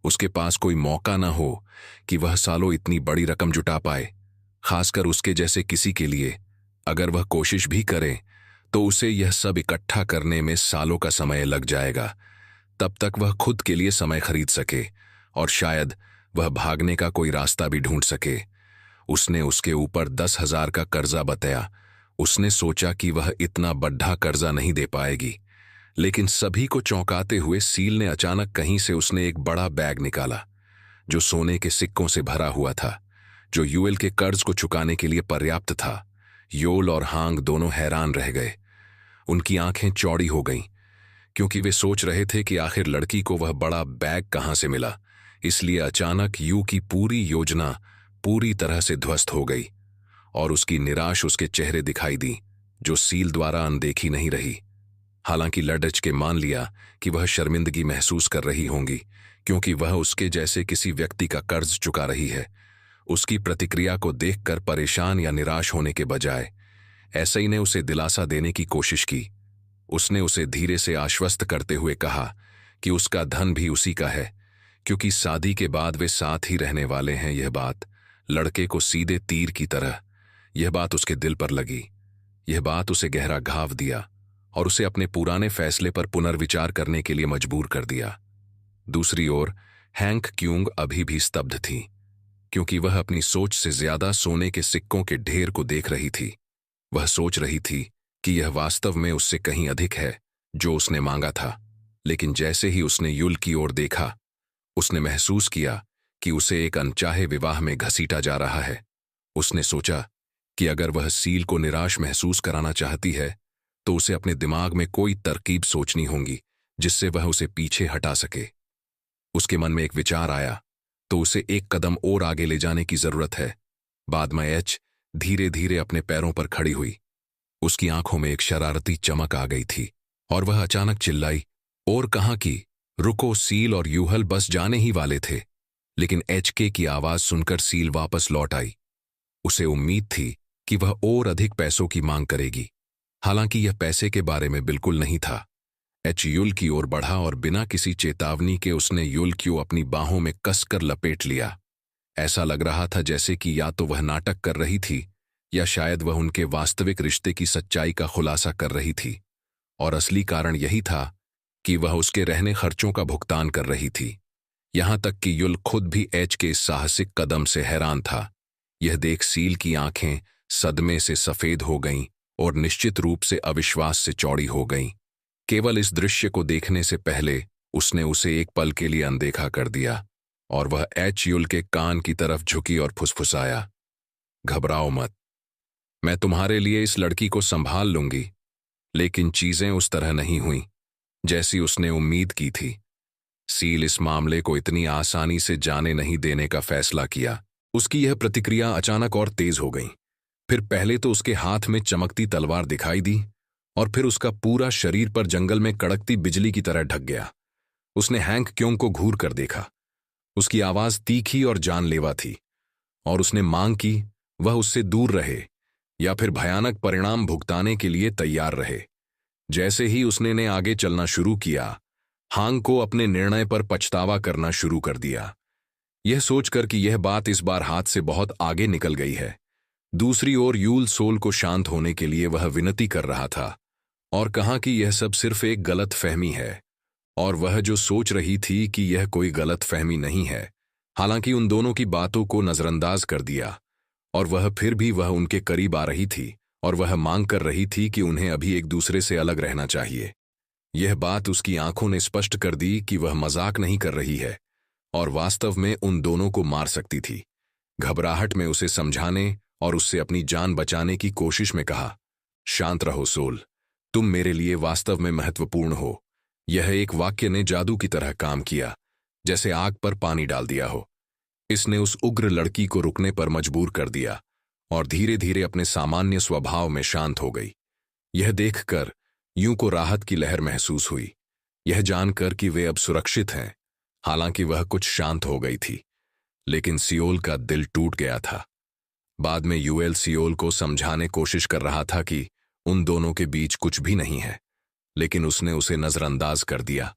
उसके पास कोई मौका न हो कि वह सालों इतनी बड़ी रकम जुटा पाए, खासकर उसके जैसे किसी के लिए। अगर वह कोशिश भी करे तो उसे यह सब इकट्ठा करने में सालों का समय लग जाएगा। तब तक वह खुद के लिए समय खरीद सके और शायद वह भागने का कोई रास्ता भी ढूंढ सके। उसने उसके ऊपर 10,000 का कर्जा बताया। उसने सोचा कि वह इतना बड़ा कर्जा नहीं दे पाएगी, लेकिन सभी को चौंकाते हुए सील ने अचानक कहीं से उसने एक बड़ा बैग निकाला, जो सोने के सिक्कों से भरा हुआ था, जो यूएल के कर्ज को चुकाने के लिए पर्याप्त था। योल और हांग दोनों हैरान रह गए। उनकी आंखें चौड़ी हो गईं, क्योंकि वे सोच रहे थे कि आखिर लड़की को वह बड़ा बैग कहां से मिला। इसलिए अचानक यू की पूरी योजना पूरी तरह से ध्वस्त हो गई, और उसकी निराश उसके चेहरे दिखाई दी, जो सील द्वारा अनदेखी नहीं रही। हालांकि लडच के मान लिया कि वह शर्मिंदगी महसूस कर रही होंगी, क्योंकि वह उसके जैसे किसी व्यक्ति का कर्ज चुका रही है। उसकी प्रतिक्रिया को देखकर परेशान या निराश होने के बजाय ऐसे ही ने उसे दिलासा देने की कोशिश की। उसने उसे धीरे से आश्वस्त करते हुए कहा कि उसका धन भी उसी का है, क्योंकि शादी के बाद वे साथ ही रहने वाले हैं। यह बात लड़के को सीधे तीर की तरह, यह बात उसके दिल पर लगी। यह बात उसे गहरा घाव दिया और उसे अपने पुराने फैसले पर पुनर्विचार करने के लिए मजबूर कर दिया। दूसरी ओर हैंक क्यूंग अभी भी स्तब्ध थी, क्योंकि वह अपनी सोच से ज्यादा सोने के सिक्कों के ढेर को देख रही थी। वह सोच रही थी कि यह वास्तव में उससे कहीं अधिक है जो उसने मांगा था। लेकिन जैसे ही उसने युल की ओर देखा, उसने महसूस किया कि उसे एक अनचाहे विवाह में घसीटा जा रहा है। उसने सोचा कि अगर वह सील को निराश महसूस कराना चाहती है तो उसे अपने दिमाग में कोई तरकीब सोचनी होगी जिससे वह उसे पीछे हटा सके। उसके मन में एक विचार आया तो उसे एक कदम और आगे ले जाने की जरूरत है। बाद में एच धीरे धीरे अपने पैरों पर खड़ी हुई। उसकी आंखों में एक शरारती चमक आ गई थी और वह अचानक चिल्लाई, और कहाँ की, रुको, सील और यूहल बस जाने ही वाले थे। लेकिन एचके की आवाज सुनकर सील वापस लौट आई। उसे उम्मीद थी कि वह और अधिक पैसों की मांग करेगी, हालांकि यह पैसे के बारे में बिल्कुल नहीं था। एच युल की ओर बढ़ा और बिना किसी चेतावनी के उसने युल को अपनी बाहों में कसकर लपेट लिया। ऐसा लग रहा था जैसे कि या तो वह नाटक कर रही थी या शायद वह उनके वास्तविक रिश्ते की सच्चाई का खुलासा कर रही थी, और असली कारण यही था कि वह उसके रहने खर्चों का भुगतान कर रही थी। यहां तक कि युल खुद भी एच के इस साहसिक कदम से हैरान था। यह देख सील की आंखें सदमे से सफेद हो गईं और निश्चित रूप से अविश्वास से चौड़ी हो गईं। केवल इस दृश्य को देखने से पहले उसने उसे एक पल के लिए अनदेखा कर दिया, और वह एच युल के कान की तरफ झुकी और फुसफुसाया, घबराओ मत, मैं तुम्हारे लिए इस लड़की को संभाल लूंगी। लेकिन चीजें उस तरह नहीं हुईं जैसी उसने उम्मीद की थी। सील इस मामले को इतनी आसानी से जाने नहीं देने का फैसला किया। उसकी यह प्रतिक्रिया अचानक और तेज हो गई। फिर पहले तो उसके हाथ में चमकती तलवार दिखाई दी, और फिर उसका पूरा शरीर पर जंगल में कड़कती बिजली की तरह ढक गया। उसने हैंक क्योंग को घूर कर देखा। उसकी आवाज तीखी और जानलेवा थी, और उसने मांग की वह उससे दूर रहे या फिर भयानक परिणाम भुगताने के लिए तैयार रहे। जैसे ही उसने ने आगे चलना शुरू किया, हांग को अपने निर्णय पर पछतावा करना शुरू कर दिया, यह सोचकर कि यह बात इस बार हाथ से बहुत आगे निकल गई है। दूसरी ओर यूल सोल को शांत होने के लिए वह विनती कर रहा था और कहा कि यह सब सिर्फ एक गलत फहमी है, और वह जो सोच रही थी कि यह कोई गलत फहमी नहीं है। हालांकि उन दोनों की बातों को नजरअंदाज कर दिया, और वह फिर भी वह उनके करीब आ रही थी और वह मांग कर रही थी कि उन्हें अभी एक दूसरे से अलग रहना चाहिए। यह बात उसकी आंखों ने स्पष्ट कर दी कि वह मजाक नहीं कर रही है, और वास्तव में उन दोनों को मार सकती थी। घबराहट में उसे समझाने और उससे अपनी जान बचाने की कोशिश में कहा, शांत रहो सोल, तुम मेरे लिए वास्तव में महत्वपूर्ण हो। यह एक वाक्य ने जादू की तरह काम किया, जैसे आग पर पानी डाल दिया हो। इसने उस उग्र लड़की को रुकने पर मजबूर कर दिया और धीरे धीरे अपने सामान्य स्वभाव में शांत हो गई। यह देखकर यूं को राहत की लहर महसूस हुई, यह जानकर कि वे अब सुरक्षित हैं। हालांकि वह कुछ शांत हो गई थी, लेकिन सियोल का दिल टूट गया था। बाद में यूएल सियोल को समझाने कोशिश कर रहा था कि उन दोनों के बीच कुछ भी नहीं है, लेकिन उसने उसे नजरअंदाज कर दिया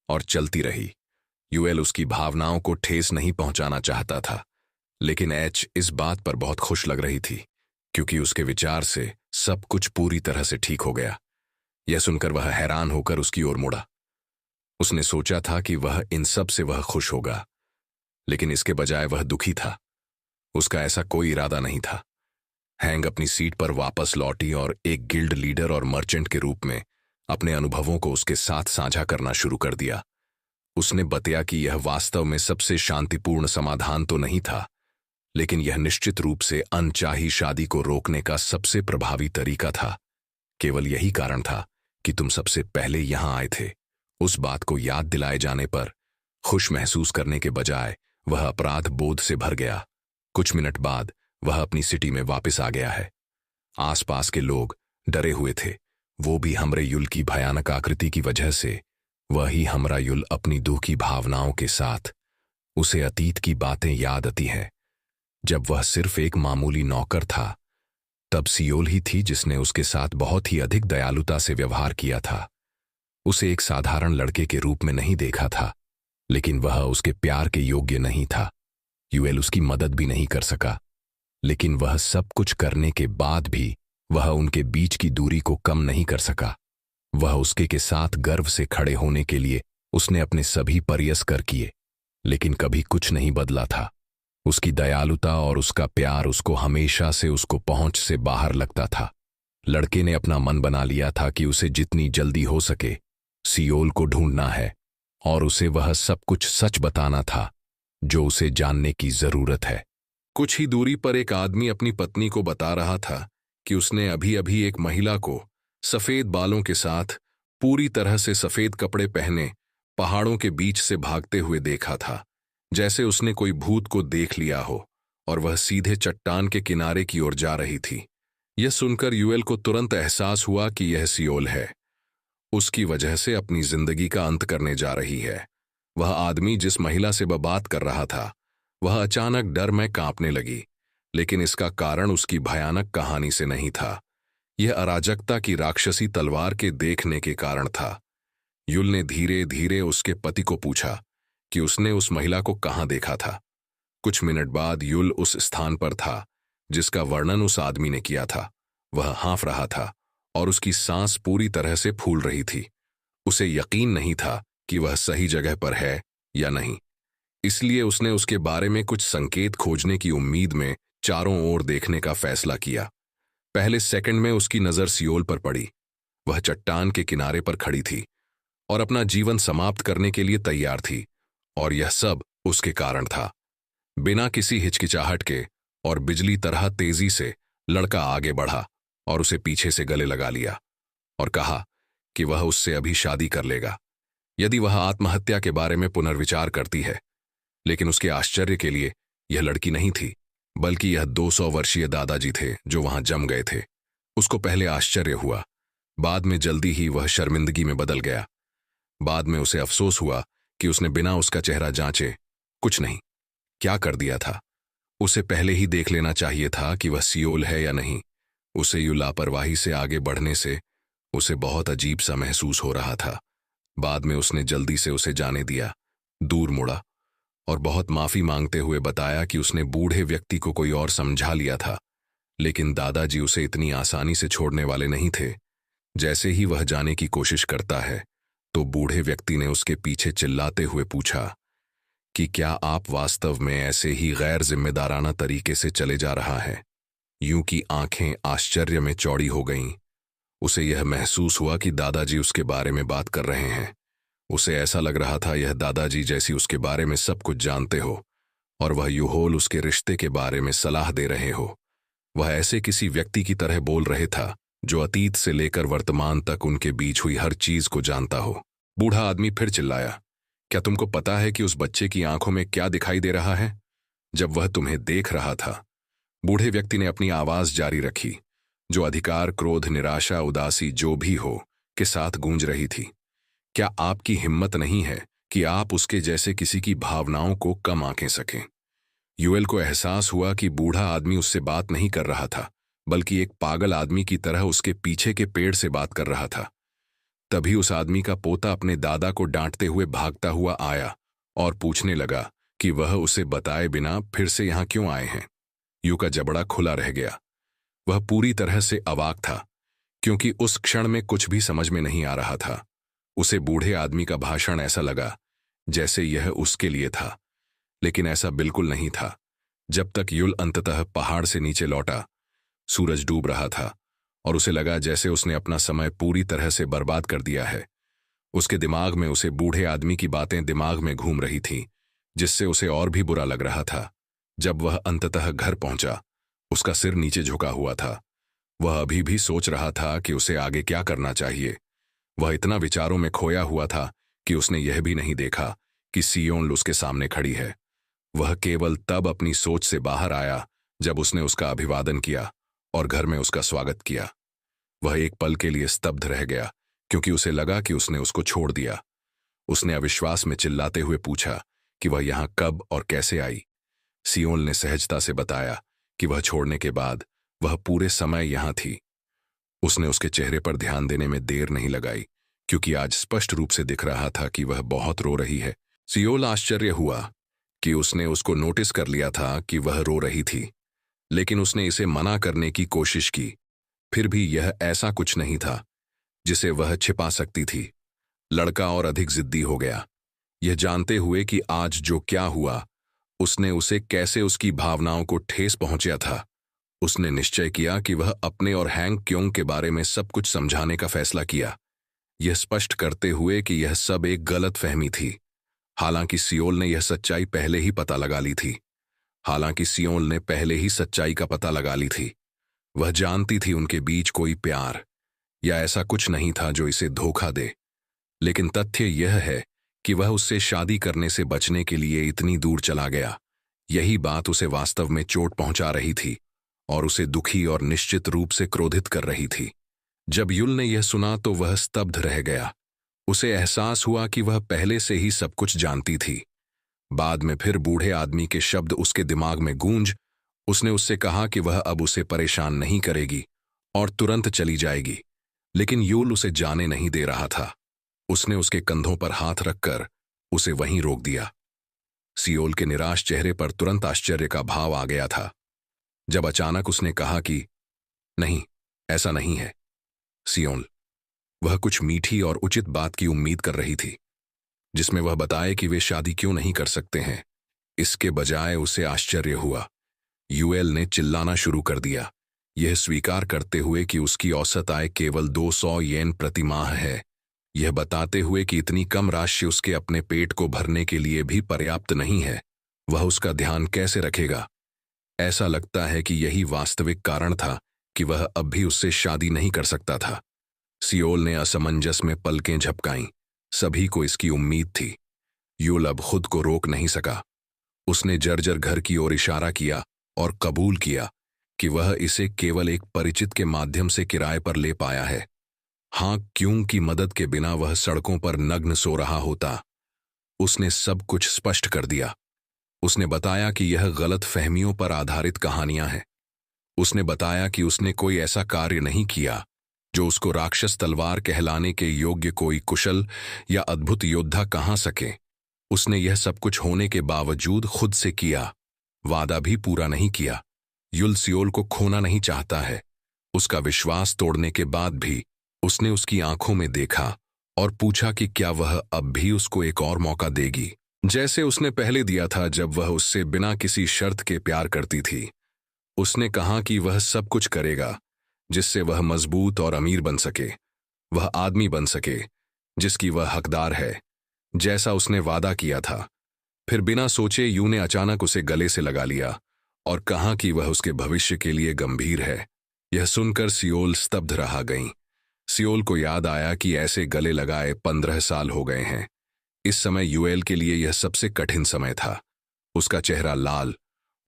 और चलती रही। यूएल उसकी भावनाओं को ठेस नहीं पहुंचाना चाहता था, लेकिन एच इस बात पर बहुत खुश लग रही थी, क्योंकि उसके विचार से सब कुछ पूरी तरह से ठीक हो गया। यह सुनकर वह हैरान होकर उसकी ओर मुड़ा। उसने सोचा था कि वह इन सब से वह खुश होगा, लेकिन इसके बजाय वह दुखी था। उसका ऐसा कोई इरादा नहीं था। हैंग अपनी सीट पर वापस लौटी और एक गिल्ड लीडर और मर्चेंट के रूप में अपने अनुभवों को उसके साथ साझा करना शुरू कर दिया। उसने बताया कि यह वास्तव में सबसे शांतिपूर्ण समाधान तो नहीं था, लेकिन यह निश्चित रूप से अनचाही शादी को रोकने का सबसे प्रभावी तरीका था। केवल यही कारण था कि तुम सबसे पहले यहां आए थे। उस बात को याद दिलाए जाने पर खुश महसूस करने के बजाय वह अपराध बोध से भर गया। कुछ मिनट बाद वह अपनी सिटी में वापस आ गया है। आसपास के लोग डरे हुए थे, वो भी हमरे युल की भयानक आकृति की वजह से। वही हमरा युल अपनी दुखी भावनाओं के साथ। उसे अतीत की बातें याद आती हैं, जब वह सिर्फ एक मामूली नौकर था। तब सियोल ही थी जिसने उसके साथ बहुत ही अधिक दयालुता से व्यवहार किया था। उसे एक साधारण लड़के के रूप में नहीं देखा था, लेकिन वह उसके प्यार के योग्य नहीं था। यूएल उसकी मदद भी नहीं कर सका, लेकिन वह सब कुछ करने के बाद भी वह उनके बीच की दूरी को कम नहीं कर सका। वह उसके के साथ गर्व से खड़े होने के लिए उसने अपने सभी प्रयास किए, लेकिन कभी कुछ नहीं बदला था। उसकी दयालुता और उसका प्यार उसको हमेशा से उसको पहुंच से बाहर लगता था। लड़के ने अपना मन बना लिया था कि उसे जितनी जल्दी हो सके सियोल को ढूंढना है और उसे वह सब कुछ सच बताना था जो उसे जानने की जरूरत है। कुछ ही दूरी पर एक आदमी अपनी पत्नी को बता रहा था कि उसने अभी अभी एक महिला को सफेद बालों के साथ पूरी तरह से सफेद कपड़े पहने पहाड़ों के बीच से भागते हुए देखा था, जैसे उसने कोई भूत को देख लिया हो, और वह सीधे चट्टान के किनारे की ओर जा रही थी। यह सुनकर यूएल को तुरंत एहसास हुआ कि यह सियोल है। उसकी वजह से अपनी जिंदगी का अंत करने जा रही है। वह आदमी जिस महिला से वह बात कर रहा था, वह अचानक डर में कांपने लगी, लेकिन इसका कारण उसकी भयानक कहानी से नहीं था। यह अराजकता की राक्षसी तलवार के देखने के कारण था। युल ने धीरे धीरे उसके पति को पूछा कि उसने उस महिला को कहाँ देखा था। कुछ मिनट बाद युल उस स्थान पर था जिसका वर्णन उस आदमी ने किया था। वह हाँफ रहा था और उसकी सांस पूरी तरह से फूल रही थी। उसे यकीन नहीं था कि वह सही जगह पर है या नहीं, इसलिए उसने उसके बारे में कुछ संकेत खोजने की उम्मीद में चारों ओर देखने का फैसला किया। पहले सेकंड में उसकी नजर सियोल पर पड़ी। वह चट्टान के किनारे पर खड़ी थी और अपना जीवन समाप्त करने के लिए तैयार थी, और यह सब उसके कारण था। बिना किसी हिचकिचाहट के और बिजली तरह तेजी से लड़का आगे बढ़ा और उसे पीछे से गले लगा लिया और कहा कि वह उससे अभी शादी कर लेगा यदि वह आत्महत्या के बारे में पुनर्विचार करती है। लेकिन उसके आश्चर्य के लिए यह लड़की नहीं थी, बल्कि यह 200 वर्षीय दादाजी थे जो वहां जम गए थे। उसको पहले आश्चर्य हुआ, बाद में जल्दी ही वह शर्मिंदगी में बदल गया। बाद में उसे अफसोस हुआ कि उसने बिना उसका चेहरा जांचे कुछ नहीं क्या कर दिया था। उसे पहले ही देख लेना चाहिए था कि वह सियोल है या नहीं। उसे यूं लापरवाही से आगे बढ़ने से उसे बहुत अजीब सा महसूस हो रहा था। बाद में उसने जल्दी से उसे जाने दिया, दूर मुड़ा और बहुत माफी मांगते हुए बताया कि उसने बूढ़े व्यक्ति को कोई और समझा लिया था, लेकिन दादाजी उसे इतनी आसानी से छोड़ने वाले नहीं थे। जैसे ही वह जाने की कोशिश करता है तो बूढ़े व्यक्ति ने उसके पीछे चिल्लाते हुए पूछा कि क्या आप वास्तव में ऐसे ही गैर जिम्मेदाराना तरीके से चले जा रहा है। यूं की आंखें आश्चर्य में चौड़ी हो गईं। उसे यह महसूस हुआ कि दादाजी उसके बारे में बात कर रहे हैं। उसे ऐसा लग रहा था यह दादाजी जैसी उसके बारे में सब कुछ जानते हो और वह यूहोल उसके रिश्ते के बारे में सलाह दे रहे हो। वह ऐसे किसी व्यक्ति की तरह बोल रहे था जो अतीत से लेकर वर्तमान तक उनके बीच हुई हर चीज को जानता हो। बूढ़ा आदमी फिर चिल्लाया, क्या तुमको पता है कि उस बच्चे की आंखों में क्या दिखाई दे रहा है जब वह तुम्हें देख रहा था? बूढ़े व्यक्ति ने अपनी आवाज जारी रखी, जो अधिकार, क्रोध, निराशा, उदासी जो भी हो के साथ गूंज रही थी। क्या आपकी हिम्मत नहीं है कि आप उसके जैसे किसी की भावनाओं को कम आंकें सकें? यूएल को एहसास हुआ कि बूढ़ा आदमी उससे बात नहीं कर रहा था, बल्कि एक पागल आदमी की तरह उसके पीछे के पेड़ से बात कर रहा था। तभी उस आदमी का पोता अपने दादा को डांटते हुए भागता हुआ आया और पूछने लगा कि वह उसे बताए बिना फिर से यहां क्यों आए हैं। यू का जबड़ा खुला रह गया। वह पूरी तरह से अवाक था, क्योंकि उस क्षण में कुछ भी समझ में नहीं आ रहा था। उसे बूढ़े आदमी का भाषण ऐसा लगा जैसे यह उसके लिए था, लेकिन ऐसा बिल्कुल नहीं था। जब तक युल अंततः पहाड़ से नीचे लौटा, सूरज डूब रहा था और उसे लगा जैसे उसने अपना समय पूरी तरह से बर्बाद कर दिया है। उसके दिमाग में उसे बूढ़े आदमी की बातें दिमाग में घूम रही थीं, जिससे उसे और भी बुरा लग रहा था। जब वह अंततः घर पहुंचा, उसका सिर नीचे झुका हुआ था। वह अभी भी सोच रहा था कि उसे आगे क्या करना चाहिए। वह इतना विचारों में खोया हुआ था कि उसने यह भी नहीं देखा कि सियोन उसके सामने खड़ी है। वह केवल तब अपनी सोच से बाहर आया जब उसने उसका अभिवादन किया और घर में उसका स्वागत किया। वह एक पल के लिए स्तब्ध रह गया, क्योंकि उसे लगा कि उसने उसको छोड़ दिया। उसने अविश्वास में चिल्लाते हुए पूछा कि वह यहां कब और कैसे आई। सियोन ने सहजता से बताया कि वह छोड़ने के बाद वह पूरे समय यहां थी। उसने उसके चेहरे पर ध्यान देने में देर नहीं लगाई, क्योंकि आज स्पष्ट रूप से दिख रहा था कि वह बहुत रो रही है। सियोल आश्चर्य हुआ कि उसने उसको नोटिस कर लिया था कि वह रो रही थी, लेकिन उसने इसे मना करने की कोशिश की। फिर भी यह ऐसा कुछ नहीं था जिसे वह छिपा सकती थी। लड़का और अधिक जिद्दी हो गया, यह जानते हुए कि आज जो क्या हुआ उसने उसे कैसे उसकी भावनाओं को ठेस पहुंचा था। उसने निश्चय किया कि वह अपने और हैंक क्योंग के बारे में सब कुछ समझाने का फैसला किया, यह स्पष्ट करते हुए कि यह सब एक गलत फहमी थी। हालांकि सियोल ने यह सच्चाई पहले ही पता लगा ली थी। वह जानती थी उनके बीच कोई प्यार या ऐसा कुछ नहीं था जो इसे धोखा दे। लेकिन तथ्य यह है कि वह उससे शादी करने से बचने के लिए इतनी दूर चला गया। यही बात उसे वास्तव में चोट पहुंचा रही थी और उसे दुखी और निश्चित रूप से क्रोधित कर रही थी। जब युल ने यह सुना तो वह स्तब्ध रह गया। उसे एहसास हुआ कि वह पहले से ही सब कुछ जानती थी। बाद में फिर बूढ़े आदमी के शब्द उसके दिमाग में गूंज। उसने उससे कहा कि वह अब उसे परेशान नहीं करेगी और तुरंत चली जाएगी, लेकिन युल उसे जाने नहीं दे रहा था। उसने उसके कंधों पर हाथ रखकर उसे वहीं रोक दिया। सियोल के निराश चेहरे पर तुरंत आश्चर्य का भाव आ गया था, जब अचानक उसने कहा कि नहीं, ऐसा नहीं है। सियोल, वह कुछ मीठी और उचित बात की उम्मीद कर रही थी, जिसमें वह बताए कि वे शादी क्यों नहीं कर सकते हैं। इसके बजाय उसे आश्चर्य हुआ। यूएल ने चिल्लाना शुरू कर दिया, यह स्वीकार करते हुए कि उसकी औसत आय केवल 200 येन प्रति माह है, यह बताते हुए कि इतनी कम राशि उसके अपने पेट को भरने के लिए भी पर्याप्त नहीं है। वह उसका ध्यान कैसे रखेगा? ऐसा लगता है कि यही वास्तविक कारण था कि वह अब भी उससे शादी नहीं कर सकता था। सियोल ने असमंजस में पलकें झपकाईं। सभी को इसकी उम्मीद थी। यूल अब खुद को रोक नहीं सका। उसने जर्जर घर की ओर इशारा किया और कबूल किया कि वह इसे केवल एक परिचित के माध्यम से किराए पर ले पाया है। हाँ, क्यों की मदद के बिना वह सड़कों पर नग्न सो रहा होता। उसने सब कुछ स्पष्ट कर दिया। उसने बताया कि यह गलत फहमियों पर आधारित कहानियां हैं। उसने बताया कि उसने कोई ऐसा कार्य नहीं किया जो उसको राक्षस तलवार कहलाने के योग्य कोई कुशल या अद्भुत योद्धा कहा सके। उसने यह सब कुछ होने के बावजूद खुद से किया, वादा भी पूरा नहीं किया। युल सियोल को खोना नहीं चाहता है। उसका विश्वास तोड़ने के बाद भी उसने उसकी आंखों में देखा और पूछा कि क्या वह अब भी उसको एक और मौका देगी, जैसे उसने पहले दिया था जब वह उससे बिना किसी शर्त के प्यार करती थी। उसने कहा कि वह सब कुछ करेगा जिससे वह मजबूत और अमीर बन सके, वह आदमी बन सके जिसकी वह हकदार है, जैसा उसने वादा किया था। फिर बिना सोचे यू ने अचानक उसे गले से लगा लिया और कहा कि वह उसके भविष्य के लिए गंभीर है। यह सुनकर सियोल स्तब्ध रह गई। सियोल को याद आया कि ऐसे गले लगाए 15 साल हो गए हैं। इस समय यूएल के लिए यह सबसे कठिन समय था। उसका चेहरा लाल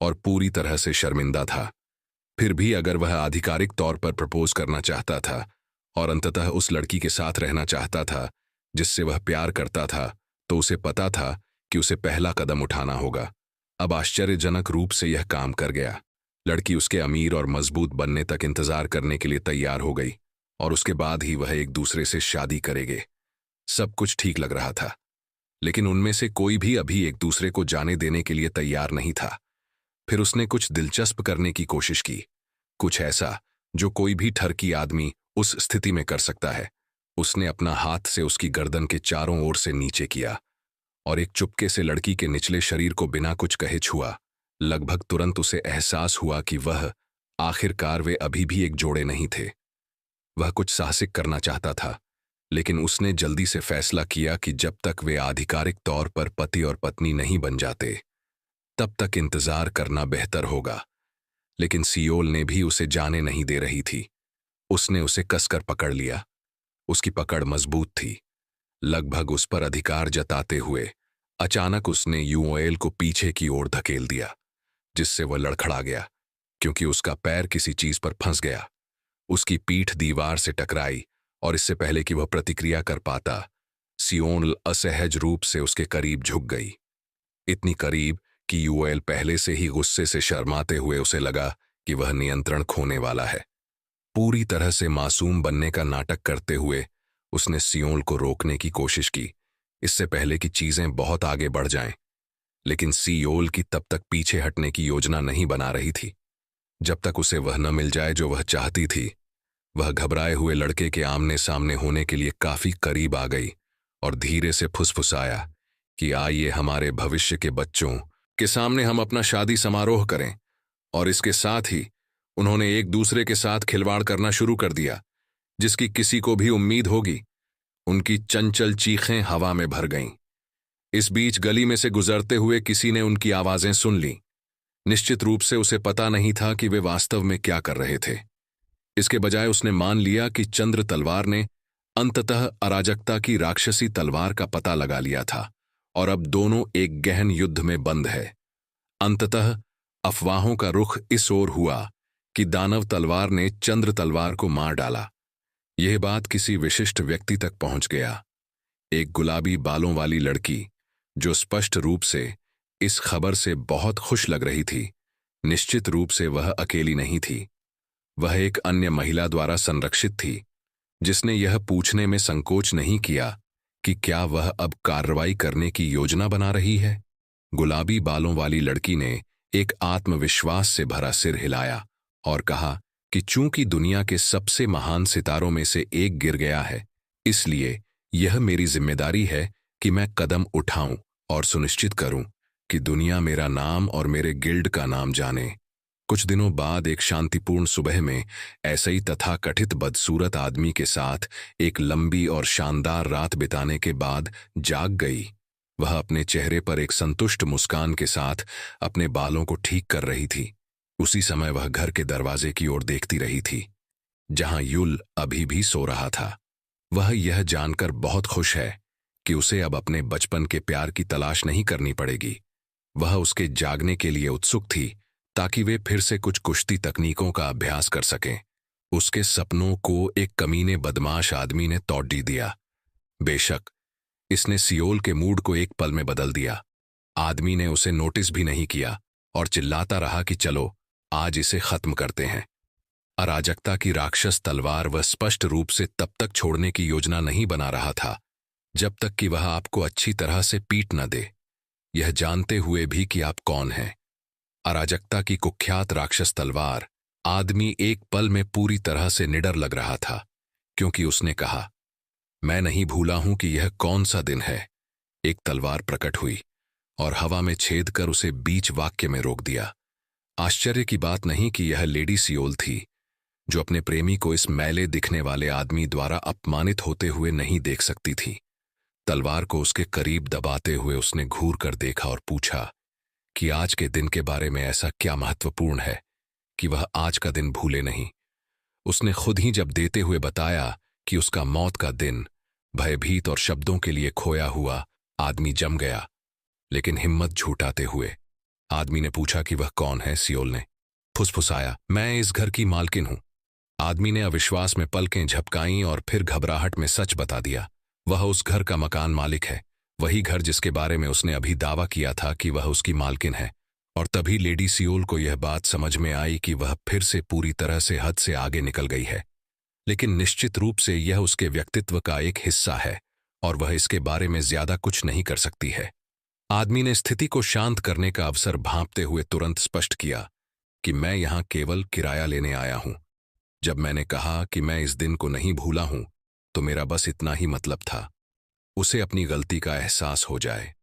और पूरी तरह से शर्मिंदा था। फिर भी अगर वह आधिकारिक तौर पर प्रपोज करना चाहता था और अंततः उस लड़की के साथ रहना चाहता था जिससे वह प्यार करता था, तो उसे पता था कि उसे पहला कदम उठाना होगा। अब आश्चर्यजनक रूप से यह काम कर गया। लड़की उसके अमीर और मजबूत बनने तक इंतजार करने के लिए तैयार हो गई और उसके बाद ही वह एक दूसरे से शादी करेंगे। सब कुछ ठीक लग रहा था, लेकिन उनमें से कोई भी अभी एक दूसरे को जाने देने के लिए तैयार नहीं था। फिर उसने कुछ दिलचस्प करने की कोशिश की, कुछ ऐसा जो कोई भी ठरकी आदमी उस स्थिति में कर सकता है। उसने अपना हाथ से उसकी गर्दन के चारों ओर से नीचे किया और एक चुपके से लड़की के निचले शरीर को बिना कुछ कहे छुआ। लगभग तुरंत उसे एहसास हुआ कि वह आखिरकार वे अभी भी एक जोड़े नहीं थे। वह कुछ साहसिक करना चाहता था, लेकिन उसने जल्दी से फैसला किया कि जब तक वे आधिकारिक तौर पर पति और पत्नी नहीं बन जाते, तब तक इंतजार करना बेहतर होगा। लेकिन सियोल ने भी उसे जाने नहीं दे रही थी। उसने उसे कसकर पकड़ लिया। उसकी पकड़ मजबूत थी, लगभग उस पर अधिकार जताते हुए। अचानक उसने यूएल को पीछे की ओर धकेल दिया, जिससे वह लड़खड़ा गया क्योंकि उसका पैर किसी चीज पर फंस गया। उसकी पीठ दीवार से टकराई और इससे पहले कि वह प्रतिक्रिया कर पाता, सियोल असहज रूप से उसके करीब झुक गई। इतनी करीब कि यूएल पहले से ही गुस्से से शर्माते हुए उसे लगा कि वह नियंत्रण खोने वाला है। पूरी तरह से मासूम बनने का नाटक करते हुए उसने सियोल को रोकने की कोशिश की, इससे पहले कि चीजें बहुत आगे बढ़ जाएं। लेकिन सियोल की तब तक पीछे हटने की योजना नहीं बना रही थी, जब तक उसे वह न मिल जाए जो वह चाहती थी। वह घबराए हुए लड़के के आमने सामने होने के लिए काफी करीब आ गई और धीरे से फुसफुसाया कि आइए हमारे भविष्य के बच्चों के सामने हम अपना शादी समारोह करें। और इसके साथ ही उन्होंने एक दूसरे के साथ खिलवाड़ करना शुरू कर दिया, जिसकी किसी को भी उम्मीद होगी। उनकी चंचल चीखें हवा में भर गईं। इस बीच गली में से गुजरते हुए किसी ने उनकी आवाजें सुन लीं। निश्चित रूप से उसे पता नहीं था कि वे वास्तव में क्या कर रहे थे। इसके बजाय उसने मान लिया कि चंद्र तलवार ने अंततः अराजकता की राक्षसी तलवार का पता लगा लिया था और अब दोनों एक गहन युद्ध में बंद है। अंततः अफवाहों का रुख इस ओर हुआ कि दानव तलवार ने चंद्र तलवार को मार डाला। यह बात किसी विशिष्ट व्यक्ति तक पहुंच गया। एक गुलाबी बालों वाली लड़की, जो स्पष्ट रूप से इस खबर से बहुत खुश लग रही थी। निश्चित रूप से वह अकेली नहीं थी। वह एक अन्य महिला द्वारा संरक्षित थी, जिसने यह पूछने में संकोच नहीं किया कि क्या वह अब कार्रवाई करने की योजना बना रही है। गुलाबी बालों वाली लड़की ने एक आत्मविश्वास से भरा सिर हिलाया और कहा कि चूंकि दुनिया के सबसे महान सितारों में से एक गिर गया है, इसलिए यह मेरी जिम्मेदारी है कि मैं कदम उठाऊं और सुनिश्चित करूं कि दुनिया मेरा नाम और मेरे गिल्ड का नाम जाने। कुछ दिनों बाद एक शांतिपूर्ण सुबह में ऐसे ही तथाकथित बदसूरत आदमी के साथ एक लंबी और शानदार रात बिताने के बाद जाग गई। वह अपने चेहरे पर एक संतुष्ट मुस्कान के साथ अपने बालों को ठीक कर रही थी। उसी समय वह घर के दरवाजे की ओर देखती रही थी, जहां युल अभी भी सो रहा था। वह यह जानकर बहुत खुश है कि उसे अब अपने बचपन के प्यार की तलाश नहीं करनी पड़ेगी। वह उसके जागने के लिए उत्सुक थी ताकि वे फिर से कुछ कुश्ती तकनीकों का अभ्यास कर सकें। उसके सपनों को एक कमीने बदमाश आदमी ने तोड़ दिया। बेशक इसने सियोल के मूड को एक पल में बदल दिया। आदमी ने उसे नोटिस भी नहीं किया और चिल्लाता रहा कि चलो आज इसे खत्म करते हैं। अराजकता की राक्षस तलवार वह स्पष्ट रूप से तब तक छोड़ने की योजना नहीं बना रहा था जब तक कि वह आपको अच्छी तरह से पीट न दे, यह जानते हुए भी कि आप कौन हैं। अराजकता की कुख्यात राक्षस तलवार आदमी एक पल में पूरी तरह से निडर लग रहा था, क्योंकि उसने कहा, मैं नहीं भूला हूं कि यह कौन सा दिन है। एक तलवार प्रकट हुई और हवा में छेद कर उसे बीच वाक्य में रोक दिया। आश्चर्य की बात नहीं कि यह लेडी सियोल थी, जो अपने प्रेमी को इस मैले दिखने वाले आदमी द्वारा अपमानित होते हुए नहीं देख सकती थी। तलवार को उसके करीब दबाते हुए उसने घूर कर देखा और पूछा कि आज के दिन के बारे में ऐसा क्या महत्वपूर्ण है कि वह आज का दिन भूले नहीं। उसने खुद ही जब देते हुए बताया कि उसका मौत का दिन, भयभीत और शब्दों के लिए खोया हुआ आदमी जम गया। लेकिन हिम्मत झूठाते हुए आदमी ने पूछा कि वह कौन है। सियोल ने फुसफुसाया, मैं इस घर की मालकिन हूं। आदमी ने अविश्वास में पलकें झपकाईं और फिर घबराहट में सच बता दिया। वह उस घर का मकान मालिक है, वही घर जिसके बारे में उसने अभी दावा किया था कि वह उसकी मालकिन है। और तभी लेडी सियोल को यह बात समझ में आई कि वह फिर से पूरी तरह से हद से आगे निकल गई है। लेकिन निश्चित रूप से यह उसके व्यक्तित्व का एक हिस्सा है और वह इसके बारे में ज्यादा कुछ नहीं कर सकती है। आदमी ने स्थिति को शांत करने का अवसर भांपते हुए तुरंत स्पष्ट किया कि मैं यहां केवल किराया लेने आया हूं। जब मैंने कहा कि मैं इस दिन को नहीं भूला हूं, तो मेरा बस इतना ही मतलब था, उसे अपनी गलती का एहसास हो जाए।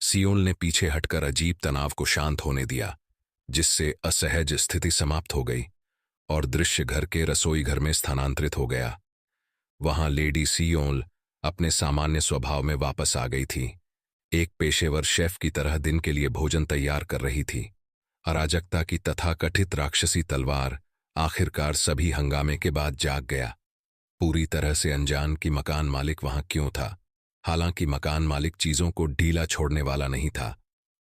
सियोल ने पीछे हटकर अजीब तनाव को शांत होने दिया, जिससे असहज स्थिति समाप्त हो गई और दृश्य घर के रसोई घर में स्थानांतरित हो गया। वहां लेडी सियोल अपने सामान्य स्वभाव में वापस आ गई थी। एक पेशेवर शेफ की तरह दिन के लिए भोजन तैयार कर रही थी। अराजकता की तथाकथित राक्षसी तलवार आखिरकार सभी हंगामे के बाद जाग गया। पूरी तरह से अनजान कि मकान मालिक वहां क्यों था। हालांकि मकान मालिक चीजों को ढीला छोड़ने वाला नहीं था।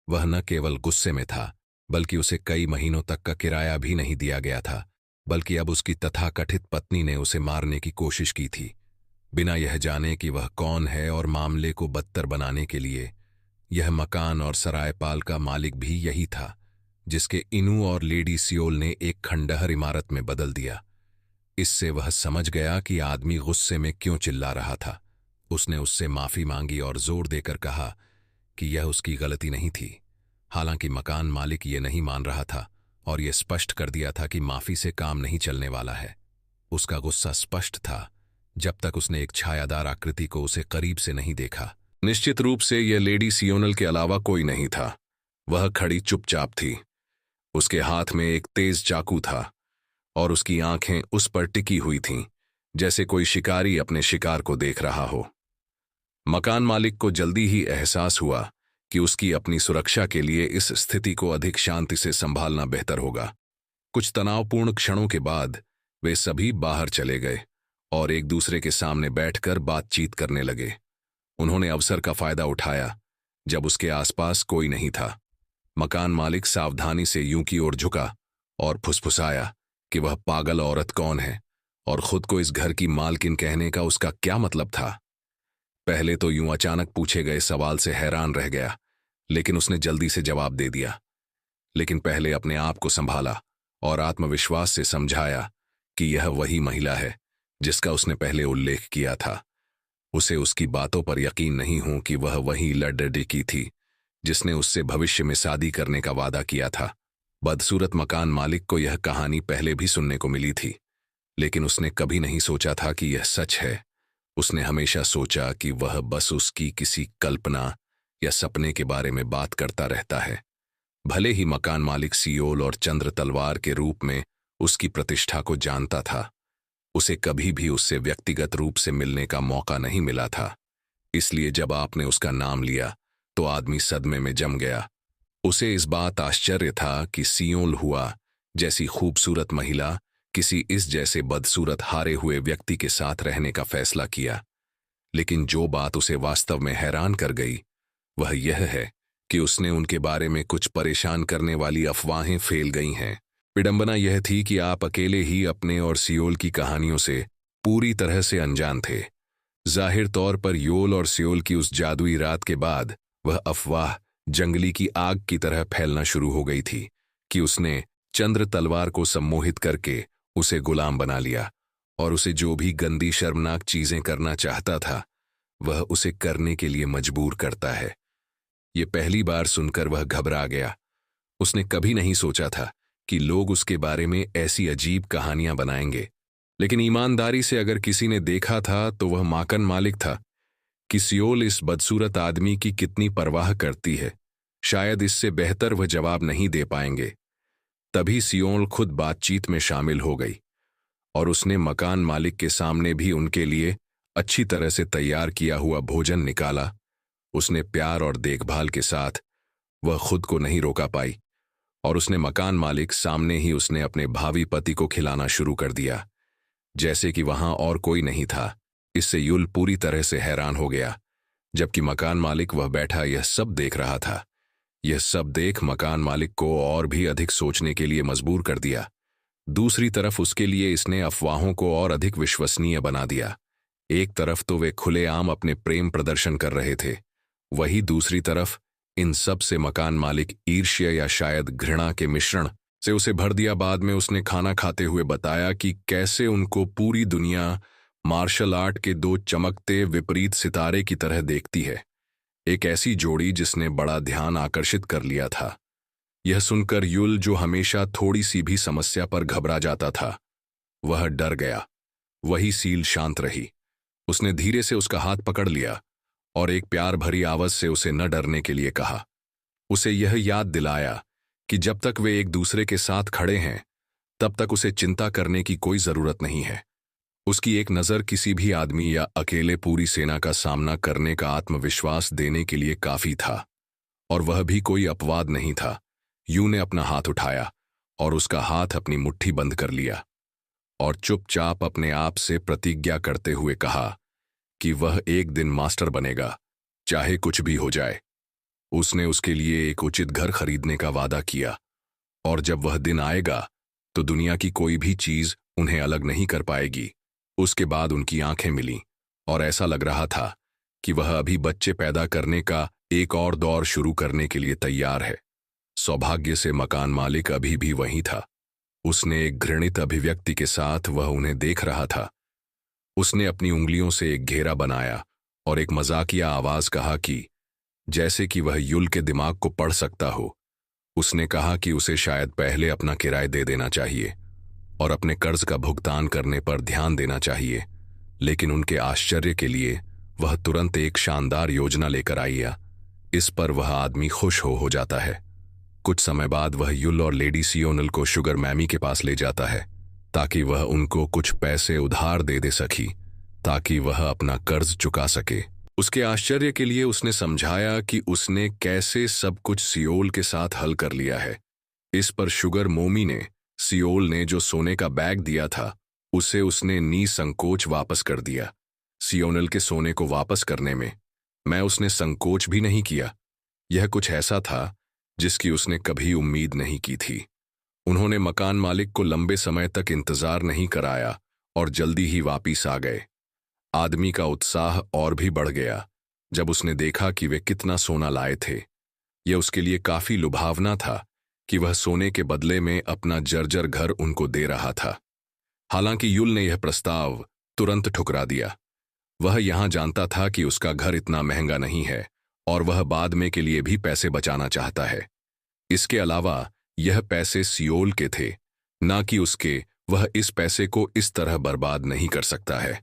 वह न केवल गुस्से में था, बल्कि उसे कई महीनों तक का किराया भी नहीं दिया गया था, बल्कि अब उसकी तथाकथित पत्नी ने उसे मारने की कोशिश की थी, बिना यह जाने कि वह कौन है। और मामले को बदतर बनाने के लिए यह मकान और सरायपाल का मालिक भी यही था, जिसके इनू और लेडी सियोल ने एक खंडहर इमारत में बदल दिया। इससे वह समझ गया कि आदमी गुस्से में क्यों चिल्ला रहा था। उसने उससे माफी मांगी और जोर देकर कहा कि यह उसकी गलती नहीं थी। हालांकि मकान मालिक ये नहीं मान रहा था और यह स्पष्ट कर दिया था कि माफी से काम नहीं चलने वाला है। उसका गुस्सा स्पष्ट था जब तक उसने एक छायादार आकृति को उसे करीब से नहीं देखा। निश्चित रूप से यह लेडी सियोनल के अलावा कोई नहीं था। वह खड़ी चुपचाप थी। उसके हाथ में एक तेज चाकू था और उसकी आंखें उस पर टिकी हुई थीं, जैसे कोई शिकारी अपने शिकार को देख रहा हो। मकान मालिक को जल्दी ही एहसास हुआ कि उसकी अपनी सुरक्षा के लिए इस स्थिति को अधिक शांति से संभालना बेहतर होगा। कुछ तनावपूर्ण क्षणों के बाद वे सभी बाहर चले गए और एक दूसरे के सामने बैठकर बातचीत करने लगे। उन्होंने अवसर का फायदा उठाया जब उसके आसपास कोई नहीं था। मकान मालिक सावधानी से यूं की ओर झुका और फुसफुसाया कि वह पागल औरत कौन है और खुद को इस घर की मालकिन कहने का उसका क्या मतलब था। पहले तो यूं अचानक पूछे गए सवाल से हैरान रह गया, लेकिन उसने जल्दी से जवाब दे दिया। लेकिन पहले अपने आप को संभाला और आत्मविश्वास से समझाया कि यह वही महिला है जिसका उसने पहले उल्लेख किया था। उसे उसकी बातों पर यकीन नहीं हो कि वह वही लड़की थी जिसने उससे भविष्य में शादी करने का वादा किया था। बदसूरत मकान मालिक को यह कहानी पहले भी सुनने को मिली थी, लेकिन उसने कभी नहीं सोचा था कि यह सच है। उसने हमेशा सोचा कि वह बस उसकी किसी कल्पना या सपने के बारे में बात करता रहता है। भले ही मकान मालिक सियोल और चंद्र तलवार के रूप में उसकी प्रतिष्ठा को जानता था, उसे कभी भी उससे व्यक्तिगत रूप से मिलने का मौका नहीं मिला था। इसलिए जब आपने उसका नाम लिया तो आदमी सदमे में जम गया। उसे इस बात आश्चर्य था कि सियोल हुआ जैसी खूबसूरत महिला किसी इस जैसे बदसूरत हारे हुए व्यक्ति के साथ रहने का फैसला किया। लेकिन जो बात उसे वास्तव में हैरान कर गई वह यह है कि उसने उनके बारे में कुछ परेशान करने वाली अफवाहें फैल गई हैं। विडंबना यह थी कि आप अकेले ही अपने और सियोल की कहानियों से पूरी तरह से अनजान थे। जाहिर तौर पर योल और सियोल की उस जादुई रात के बाद वह अफवाह जंगली की आग की तरह फैलना शुरू हो गई थी कि उसने चंद्र तलवार को सम्मोहित करके उसे गुलाम बना लिया और उसे जो भी गंदी शर्मनाक चीजें करना चाहता था वह उसे करने के लिए मजबूर करता है। ये पहली बार सुनकर वह घबरा गया। उसने कभी नहीं सोचा था कि लोग उसके बारे में ऐसी अजीब कहानियां बनाएंगे। लेकिन ईमानदारी से अगर किसी ने देखा था तो वह मकान मालिक था कि सियोल इस बदसूरत आदमी की कितनी परवाह करती है। शायद इससे बेहतर वह जवाब नहीं दे पाएंगे। तभी सियोल खुद बातचीत में शामिल हो गई और उसने मकान मालिक के सामने भी उनके लिए अच्छी तरह से तैयार किया हुआ भोजन निकाला। उसने प्यार और देखभाल के साथ, वह खुद को नहीं रोका पाई और उसने मकान मालिक सामने ही उसने अपने भावी पति को खिलाना शुरू कर दिया, जैसे कि वहां और कोई नहीं था। इससे युल पूरी तरह से हैरान हो गया, जबकि मकान मालिक वह बैठा यह सब देख रहा था। यह सब देख मकान मालिक को और भी अधिक सोचने के लिए मजबूर कर दिया। दूसरी तरफ उसके लिए इसने अफवाहों को और अधिक विश्वसनीय बना दिया। एक तरफ तो वे खुलेआम अपने प्रेम प्रदर्शन कर रहे थे, वहीं दूसरी तरफ इन सब से मकान मालिक ईर्ष्या या शायद घृणा के मिश्रण से उसे भर दिया। बाद में उसने खाना खाते हुए बताया कि कैसे उनको पूरी दुनिया मार्शल आर्ट के दो चमकते विपरीत सितारे की तरह देखती है, एक ऐसी जोड़ी जिसने बड़ा ध्यान आकर्षित कर लिया था। यह सुनकर युल, जो हमेशा थोड़ी सी भी समस्या पर घबरा जाता था, वह डर गया। वही सील शांत रही। उसने धीरे से उसका हाथ पकड़ लिया और एक प्यार भरी आवाज से उसे न डरने के लिए कहा। उसे यह याद दिलाया कि जब तक वे एक दूसरे के साथ खड़े हैं, तब तक उसे चिंता करने की कोई जरूरत नहीं है। उसकी एक नजर किसी भी आदमी या अकेले पूरी सेना का सामना करने का आत्मविश्वास देने के लिए काफी था, और वह भी कोई अपवाद नहीं था। यू ने अपना हाथ उठाया और उसका हाथ अपनी मुट्ठी बंद कर लिया और चुपचाप अपने आप से प्रतिज्ञा करते हुए कहा कि वह एक दिन मास्टर बनेगा, चाहे कुछ भी हो जाए। उसने उसके लिए एक उचित घर खरीदने का वादा किया, और जब वह दिन आएगा तो दुनिया की कोई भी चीज उन्हें अलग नहीं कर पाएगी। उसके बाद उनकी आंखें मिलीं और ऐसा लग रहा था कि वह अभी बच्चे पैदा करने का एक और दौर शुरू करने के लिए तैयार है। सौभाग्य से मकान मालिक अभी भी वहीं था। उसने एक घृणित अभिव्यक्ति के साथ वह उन्हें देख रहा था। उसने अपनी उंगलियों से एक घेरा बनाया और एक मजाकिया आवाज कहा कि जैसे कि वह युल के दिमाग को पढ़ सकता हो। उसने कहा कि उसे शायद पहले अपना किराया दे देना चाहिए और अपने कर्ज का भुगतान करने पर ध्यान देना चाहिए, लेकिन उनके आश्चर्य के लिए वह तुरंत एक शानदार योजना लेकर आया। इस पर वह आदमी खुश हो जाता है। कुछ समय बाद वह युल और लेडी सियोनल को शुगर मैमी के पास ले जाता है ताकि वह उनको कुछ पैसे उधार दे सकी, ताकि वह अपना कर्ज चुका सके। उसके आश्चर्य के लिए उसने समझाया कि उसने कैसे सब कुछ सियोल के साथ हल कर लिया है। इस पर शुगर मोमी ने सियोल ने जो सोने का बैग दिया था उसे उसने निसंकोच वापस कर दिया। सियोनल के सोने को वापस करने में उसने संकोच भी नहीं किया। यह कुछ ऐसा था जिसकी उसने कभी उम्मीद नहीं की थी। उन्होंने मकान मालिक को लंबे समय तक इंतजार नहीं कराया और जल्दी ही वापिस आ गए। आदमी का उत्साह और भी बढ़ गया जब उसने देखा कि वे कितना सोना लाए थे। यह उसके लिए काफी लुभावना था कि वह सोने के बदले में अपना जर्जर घर उनको दे रहा था। हालांकि युल ने यह प्रस्ताव तुरंत ठुकरा दिया। वह यहां जानता था कि उसका घर इतना महंगा नहीं है और वह बाद में के लिए भी पैसे बचाना चाहता है। इसके अलावा यह पैसे सियोल के थे, ना कि उसके। वह इस पैसे को इस तरह बर्बाद नहीं कर सकता है।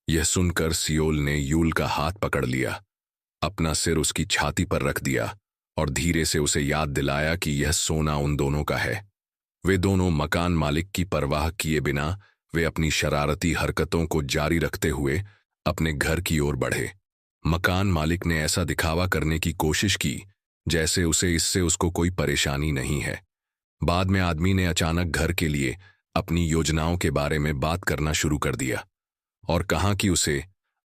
यह सुनकर सियोल ने युल का हाथ पकड़ लिया, अपना सिर उसकी छाती पर रख दिया और धीरे से उसे याद दिलाया कि यह सोना उन दोनों का है। वे दोनों मकान मालिक की परवाह किए बिना वे अपनी शरारती हरकतों को जारी रखते हुए अपने घर की ओर बढ़े। मकान मालिक ने ऐसा दिखावा करने की कोशिश की जैसे इससे उसको कोई परेशानी नहीं है। बाद में आदमी ने अचानक घर के लिए अपनी योजनाओं के बारे में बात करना शुरू कर दिया और कहा कि उसे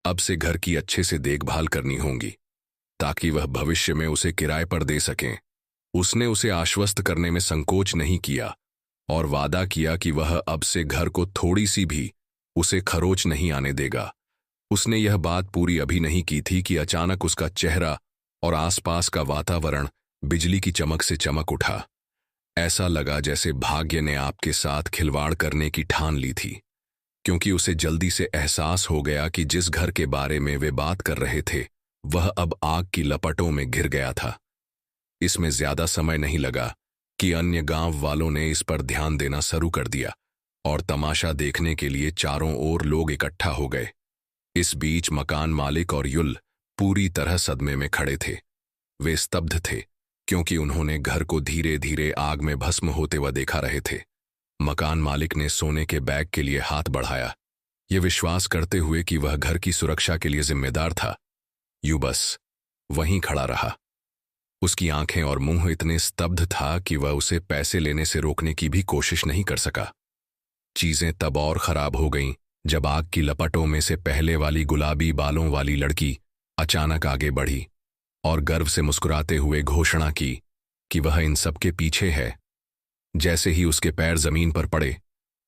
अब से घर की अच्छे से देखभाल करनी होगी ताकि वह भविष्य में उसे किराए पर दे सकें। उसने उसे आश्वस्त करने में संकोच नहीं किया और वादा किया कि वह अब से घर को थोड़ी सी भी उसे खरोच नहीं आने देगा। उसने यह बात पूरी अभी नहीं की थी कि अचानक उसका चेहरा और आसपास का वातावरण बिजली की चमक से चमक उठा। ऐसा लगा जैसे भाग्य ने आपके साथ खिलवाड़ करने की ठान ली थी, क्योंकि उसे जल्दी से एहसास हो गया कि जिस घर के बारे में वे बात कर रहे थे वह अब आग की लपटों में घिर गया था। इसमें ज्यादा समय नहीं लगा कि अन्य गांव वालों ने इस पर ध्यान देना शुरू कर दिया और तमाशा देखने के लिए चारों ओर लोग इकट्ठा हो गए। इस बीच मकान मालिक और युल पूरी तरह सदमे में खड़े थे। वे स्तब्ध थे क्योंकि उन्होंने घर को धीरे धीरे आग में भस्म होते हुए देखा रहे थे। मकान मालिक ने सोने के बैग के लिए हाथ बढ़ाया ये विश्वास करते हुए कि वह घर की सुरक्षा के लिए जिम्मेदार था, यू बस वहीं खड़ा रहा। उसकी आंखें और मुंह इतने स्तब्ध था कि वह उसे पैसे लेने से रोकने की भी कोशिश नहीं कर सका। चीजें तब और खराब हो गईं जब आग की लपटों में से पहले वाली गुलाबी बालों वाली लड़की अचानक आगे बढ़ी और गर्व से मुस्कुराते हुए घोषणा की कि वह इन सबके पीछे है। जैसे ही उसके पैर जमीन पर पड़े,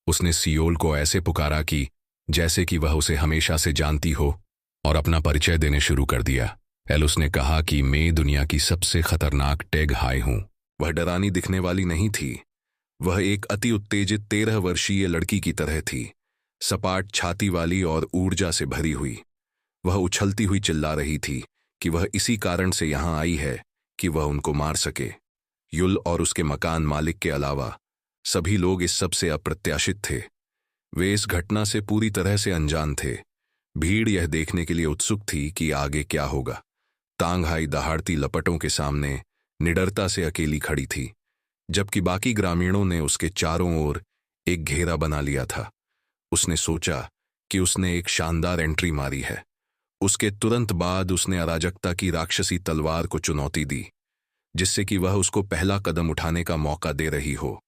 उसने सियोल को ऐसे पुकारा कि जैसे कि वह उसे हमेशा से जानती हो, और अपना परिचय देने शुरू कर दिया। उसने कहा कि मैं दुनिया की सबसे खतरनाक टैग हाई हूं। वह डरानी दिखने वाली नहीं थी। वह एक अति उत्तेजित 13 वर्षीय लड़की की तरह थी, सपाट छाती वाली और ऊर्जा से भरी हुई। वह उछलती हुई चिल्ला रही थी कि वह इसी कारण से यहां आई है कि वह उनको मार सके। युल और उसके मकान मालिक के अलावा सभी लोग इस सब से अप्रत्याशित थे। वे इस घटना से पूरी तरह से अनजान थे। भीड़ यह देखने के लिए उत्सुक थी कि आगे क्या होगा। तांग हाई दहाड़ती लपटों के सामने निडरता से अकेली खड़ी थी, जबकि बाकी ग्रामीणों ने उसके चारों ओर एक घेरा बना लिया था। उसने सोचा कि उसने एक शानदार एंट्री मारी है। उसके तुरंत बाद उसने अराजकता की राक्षसी तलवार को चुनौती दी, जिससे कि वह उसको पहला कदम उठाने का मौका दे रही हो।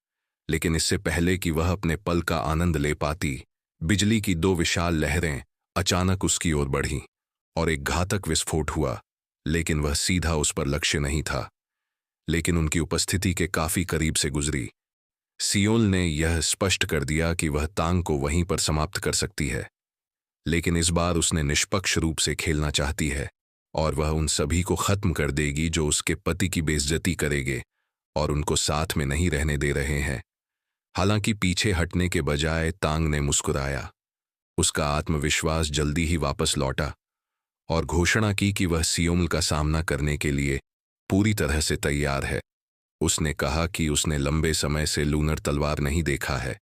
लेकिन इससे पहले कि वह अपने पल का आनंद ले पाती, बिजली की 2 विशाल लहरें अचानक उसकी ओर बढ़ीं और एक घातक विस्फोट हुआ। लेकिन वह सीधा उस पर लक्ष्य नहीं था, लेकिन उनकी उपस्थिति के काफी करीब से गुजरी। सियोल ने यह स्पष्ट कर दिया कि वह तांग को वहीं पर समाप्त कर सकती है, लेकिन इस बार उसने निष्पक्ष रूप से खेलना चाहती है और वह उन सभी को खत्म कर देगी जो उसके पति की बेइज्जती करेंगे और उनको साथ में नहीं रहने दे रहे हैं। हालांकि पीछे हटने के बजाय तांग ने मुस्कुराया। उसका आत्मविश्वास जल्दी ही वापस लौटा और घोषणा की कि वह सियोल का सामना करने के लिए पूरी तरह से तैयार है। उसने कहा कि उसने लंबे समय से लूनर तलवार नहीं देखा है।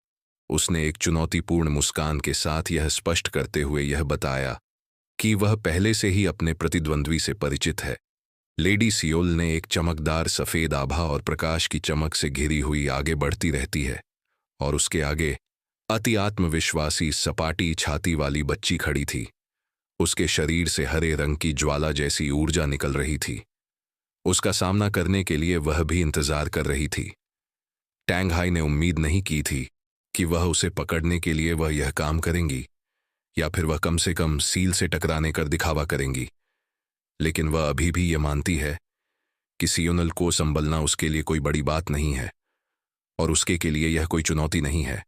उसने एक चुनौतीपूर्ण मुस्कान के साथ यह स्पष्ट करते हुए यह बताया कि वह पहले से ही अपने प्रतिद्वंद्वी से परिचित है। लेडी सियोल ने एक चमकदार सफेद आभा और प्रकाश की चमक से घिरी हुई आगे बढ़ती रहती है, और उसके आगे अति आत्मविश्वासी सपाटी छाती वाली बच्ची खड़ी थी। उसके शरीर से हरे रंग की ज्वाला जैसी ऊर्जा निकल रही थी। उसका सामना करने के लिए वह भी इंतजार कर रही थी। टैंग हाई ने उम्मीद नहीं की थी कि वह उसे पकड़ने के लिए वह यह काम करेंगी, या फिर वह कम से कम सील से टकराने कर दिखावा करेंगी। लेकिन वह अभी भी यह मानती है कि सियोल को संभलना उसके लिए कोई बड़ी बात नहीं है और उसके के लिए यह कोई चुनौती नहीं है।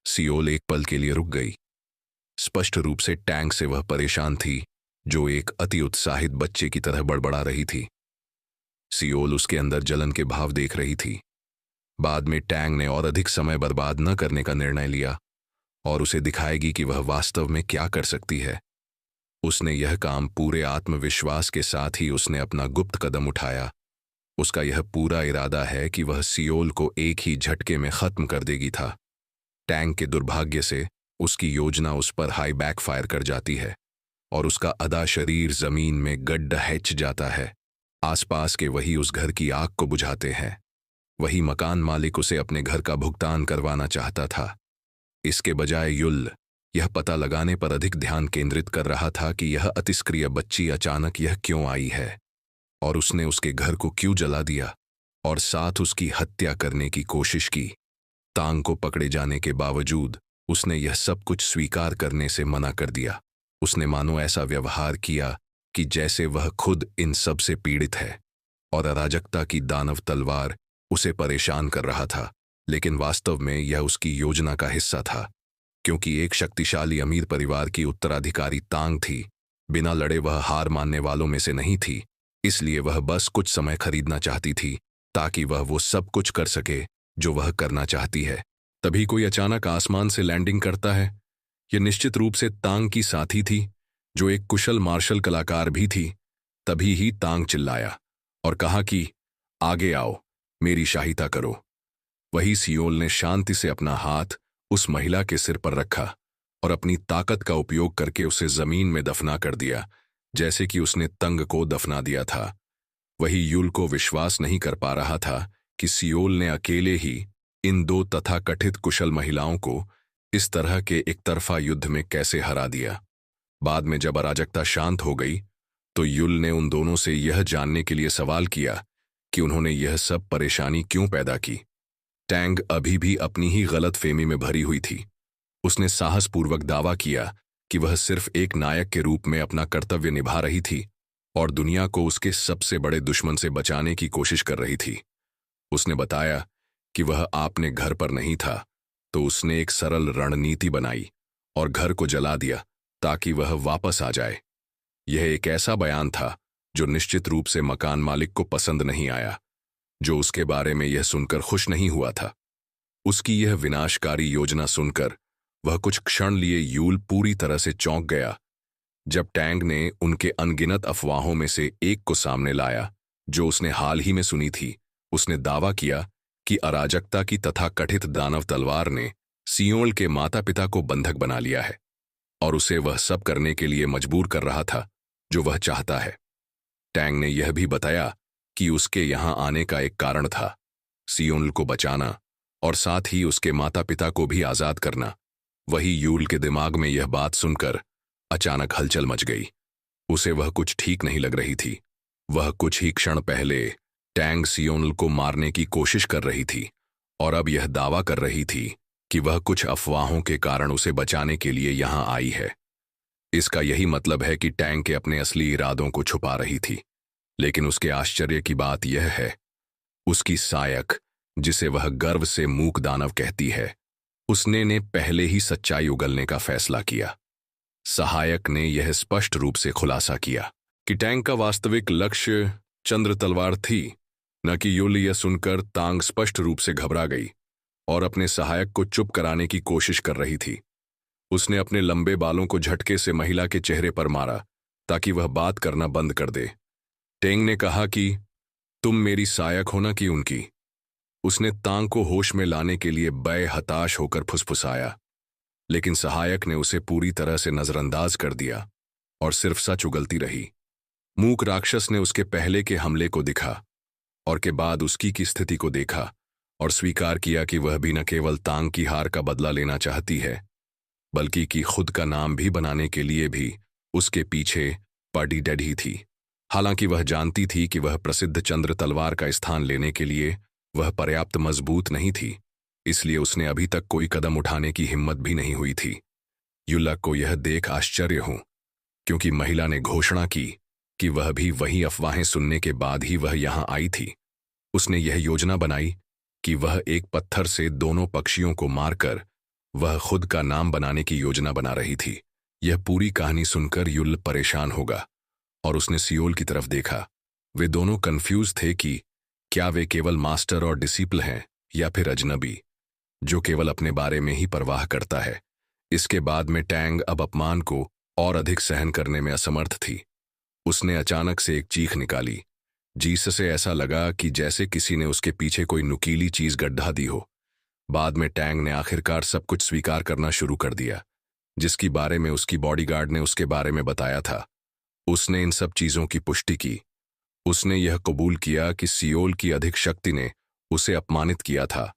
सियोल एक पल के लिए रुक गई। स्पष्ट रूप से टैंग से वह परेशान थी, जो एक अति उत्साहित बच्चे की तरह बड़बड़ा रही थी। सियोल उसके अंदर जलन के भाव देख रही थी। बाद में टैंग ने और अधिक समय बर्बाद न करने का निर्णय लिया और उसे दिखाएगी कि वह वास्तव में क्या कर सकती है। उसने यह काम पूरे आत्मविश्वास के साथ ही उसने अपना गुप्त कदम उठाया। उसका यह पूरा इरादा है कि वह सियोल को एक ही झटके में खत्म कर देगी था। टैंग के दुर्भाग्य से उसकी योजना उस पर हाई बैकफायर कर जाती है और उसका आधा शरीर जमीन में गड्ढा हैच जाता है। आसपास के वही उस घर की आग को बुझाते हैं। वही मकान मालिक उसे अपने घर का भुगतान करवाना चाहता था। इसके बजाय युल यह पता लगाने पर अधिक ध्यान केंद्रित कर रहा था कि यह अतिस्क्रिय बच्ची अचानक यह क्यों आई है और उसने उसके घर को क्यों जला दिया और साथ उसकी हत्या करने की कोशिश की। तांग को पकड़े जाने के बावजूद उसने यह सब कुछ स्वीकार करने से मना कर दिया। उसने मानो ऐसा व्यवहार किया कि जैसे वह खुद इन सब से पीड़ित है और अराजकता की दानव तलवार उसे परेशान कर रहा था। लेकिन वास्तव में यह उसकी योजना का हिस्सा था, क्योंकि एक शक्तिशाली अमीर परिवार की उत्तराधिकारी तांग थी। बिना लड़े वह हार मानने वालों में से नहीं थी, इसलिए वह बस कुछ समय खरीदना चाहती थी ताकि वह वो सब कुछ कर सके जो वह करना चाहती है। तभी कोई अचानक आसमान से लैंडिंग करता है। यह निश्चित रूप से तांग की साथी थी, जो एक कुशल मार्शल कलाकार भी थी। तभी ही तांग चिल्लाया और कहा कि आगे आओ, मेरी सहायता करो। वही सियोल ने शांति से अपना हाथ उस महिला के सिर पर रखा और अपनी ताकत का उपयोग करके उसे जमीन में दफना कर दिया, जैसे कि उसने तंग को दफना दिया था। वही युल को विश्वास नहीं कर पा रहा था कि सियोल ने अकेले ही इन 2 तथाकथित कुशल महिलाओं को इस तरह के एक तरफा युद्ध में कैसे हरा दिया। बाद में जब अराजकता शांत हो गई तो युल ने उन दोनों से यह जानने के लिए सवाल किया कि उन्होंने यह सब परेशानी क्यों पैदा की। टैंग अभी भी अपनी ही गलतफहमी में भरी हुई थी। उसने साहसपूर्वक दावा किया कि वह सिर्फ एक नायक के रूप में अपना कर्तव्य निभा रही थी और दुनिया को उसके सबसे बड़े दुश्मन से बचाने की कोशिश कर रही थी। उसने बताया कि वह आपने घर पर नहीं था, तो उसने एक सरल रणनीति बनाई और घर को जला दिया ताकि वह वापस आ जाए। यह एक ऐसा बयान था जो निश्चित रूप से मकान मालिक को पसंद नहीं आया, जो उसके बारे में यह सुनकर खुश नहीं हुआ था। उसकी यह विनाशकारी योजना सुनकर वह कुछ क्षण लिए यूल पूरी तरह से चौंक गया। जब टैंग ने उनके अनगिनत अफवाहों में से एक को सामने लाया जो उसने हाल ही में सुनी थी, उसने दावा किया कि अराजकता की तथाकथित दानव तलवार ने सियोल के माता पिता को बंधक बना लिया है और उसे वह सब करने के लिए मजबूर कर रहा था जो वह चाहता है। टैंग ने यह भी बताया कि उसके यहां आने का एक कारण था, सियोल को बचाना और साथ ही उसके माता पिता को भी आजाद करना। वही यूल के दिमाग में यह बात सुनकर अचानक हलचल मच गई। उसे वह कुछ ठीक नहीं लग रही थी। वह कुछ ही क्षण पहले टैंग सियोल को मारने की कोशिश कर रही थी और अब यह दावा कर रही थी कि वह कुछ अफवाहों के कारण उसे बचाने के लिए यहां आई है। इसका यही मतलब है कि टैंग के अपने असली इरादों को छुपा रही थी। लेकिन उसके आश्चर्य की बात यह है, उसकी सहायक, जिसे वह गर्व से मूक दानव कहती है, उसने ने पहले ही सच्चाई उगलने का फैसला किया। सहायक ने यह स्पष्ट रूप से खुलासा किया कि टैंग का वास्तविक लक्ष्य चंद्र तलवार थी, न कि युल। यह सुनकर तांग स्पष्ट रूप से घबरा गई और अपने सहायक को चुप कराने की कोशिश कर रही थी। उसने अपने लंबे बालों को झटके से महिला के चेहरे पर मारा ताकि वह बात करना बंद कर दे। टेंग ने कहा कि तुम मेरी सहायक हो ना कि उनकी। उसने तांग को होश में लाने के लिए हताश होकर फुसफुसाया, लेकिन सहायक ने उसे पूरी तरह से नजरअंदाज कर दिया और सिर्फ सच उगलती रही। मूक राक्षस ने उसके पहले के हमले को दिखा और के बाद उसकी की स्थिति को देखा और स्वीकार किया कि वह भी न केवल तांग की हार का बदला लेना चाहती है, बल्कि कि खुद का नाम भी बनाने के लिए भी उसके पीछे पड़ी डटी थी। हालांकि वह जानती थी कि वह प्रसिद्ध चंद्र तलवार का स्थान लेने के लिए वह पर्याप्त मजबूत नहीं थी, इसलिए उसने अभी तक कोई कदम उठाने की हिम्मत भी नहीं हुई थी। युला को यह देख आश्चर्य हो, क्योंकि महिला ने घोषणा की कि वह भी वही अफवाहें सुनने के बाद ही वह यहां आई थी। उसने यह योजना बनाई कि वह एक पत्थर से दोनों पक्षियों को मारकर वह खुद का नाम बनाने की योजना बना रही थी। यह पूरी कहानी सुनकर युल परेशान होगा और उसने सियोल की तरफ देखा। वे दोनों कंफ्यूज थे कि क्या वे केवल मास्टर और डिसिपल हैं या फिर अजनबी जो केवल अपने बारे में ही परवाह करता है। इसके बाद में टैंग अब अपमान को और अधिक सहन करने में असमर्थ थी। उसने अचानक से एक चीख निकाली, जिससे ऐसा लगा कि जैसे किसी ने उसके पीछे कोई नुकीली चीज गड्ढा दी हो। बाद में टैंग ने आखिरकार सब कुछ स्वीकार करना शुरू कर दिया, जिसकी बारे में उसकी बॉडीगार्ड ने उसके बारे में बताया था। उसने इन सब चीजों की पुष्टि की। उसने यह कबूल किया कि सियोल की अधिक शक्ति ने उसे अपमानित किया था,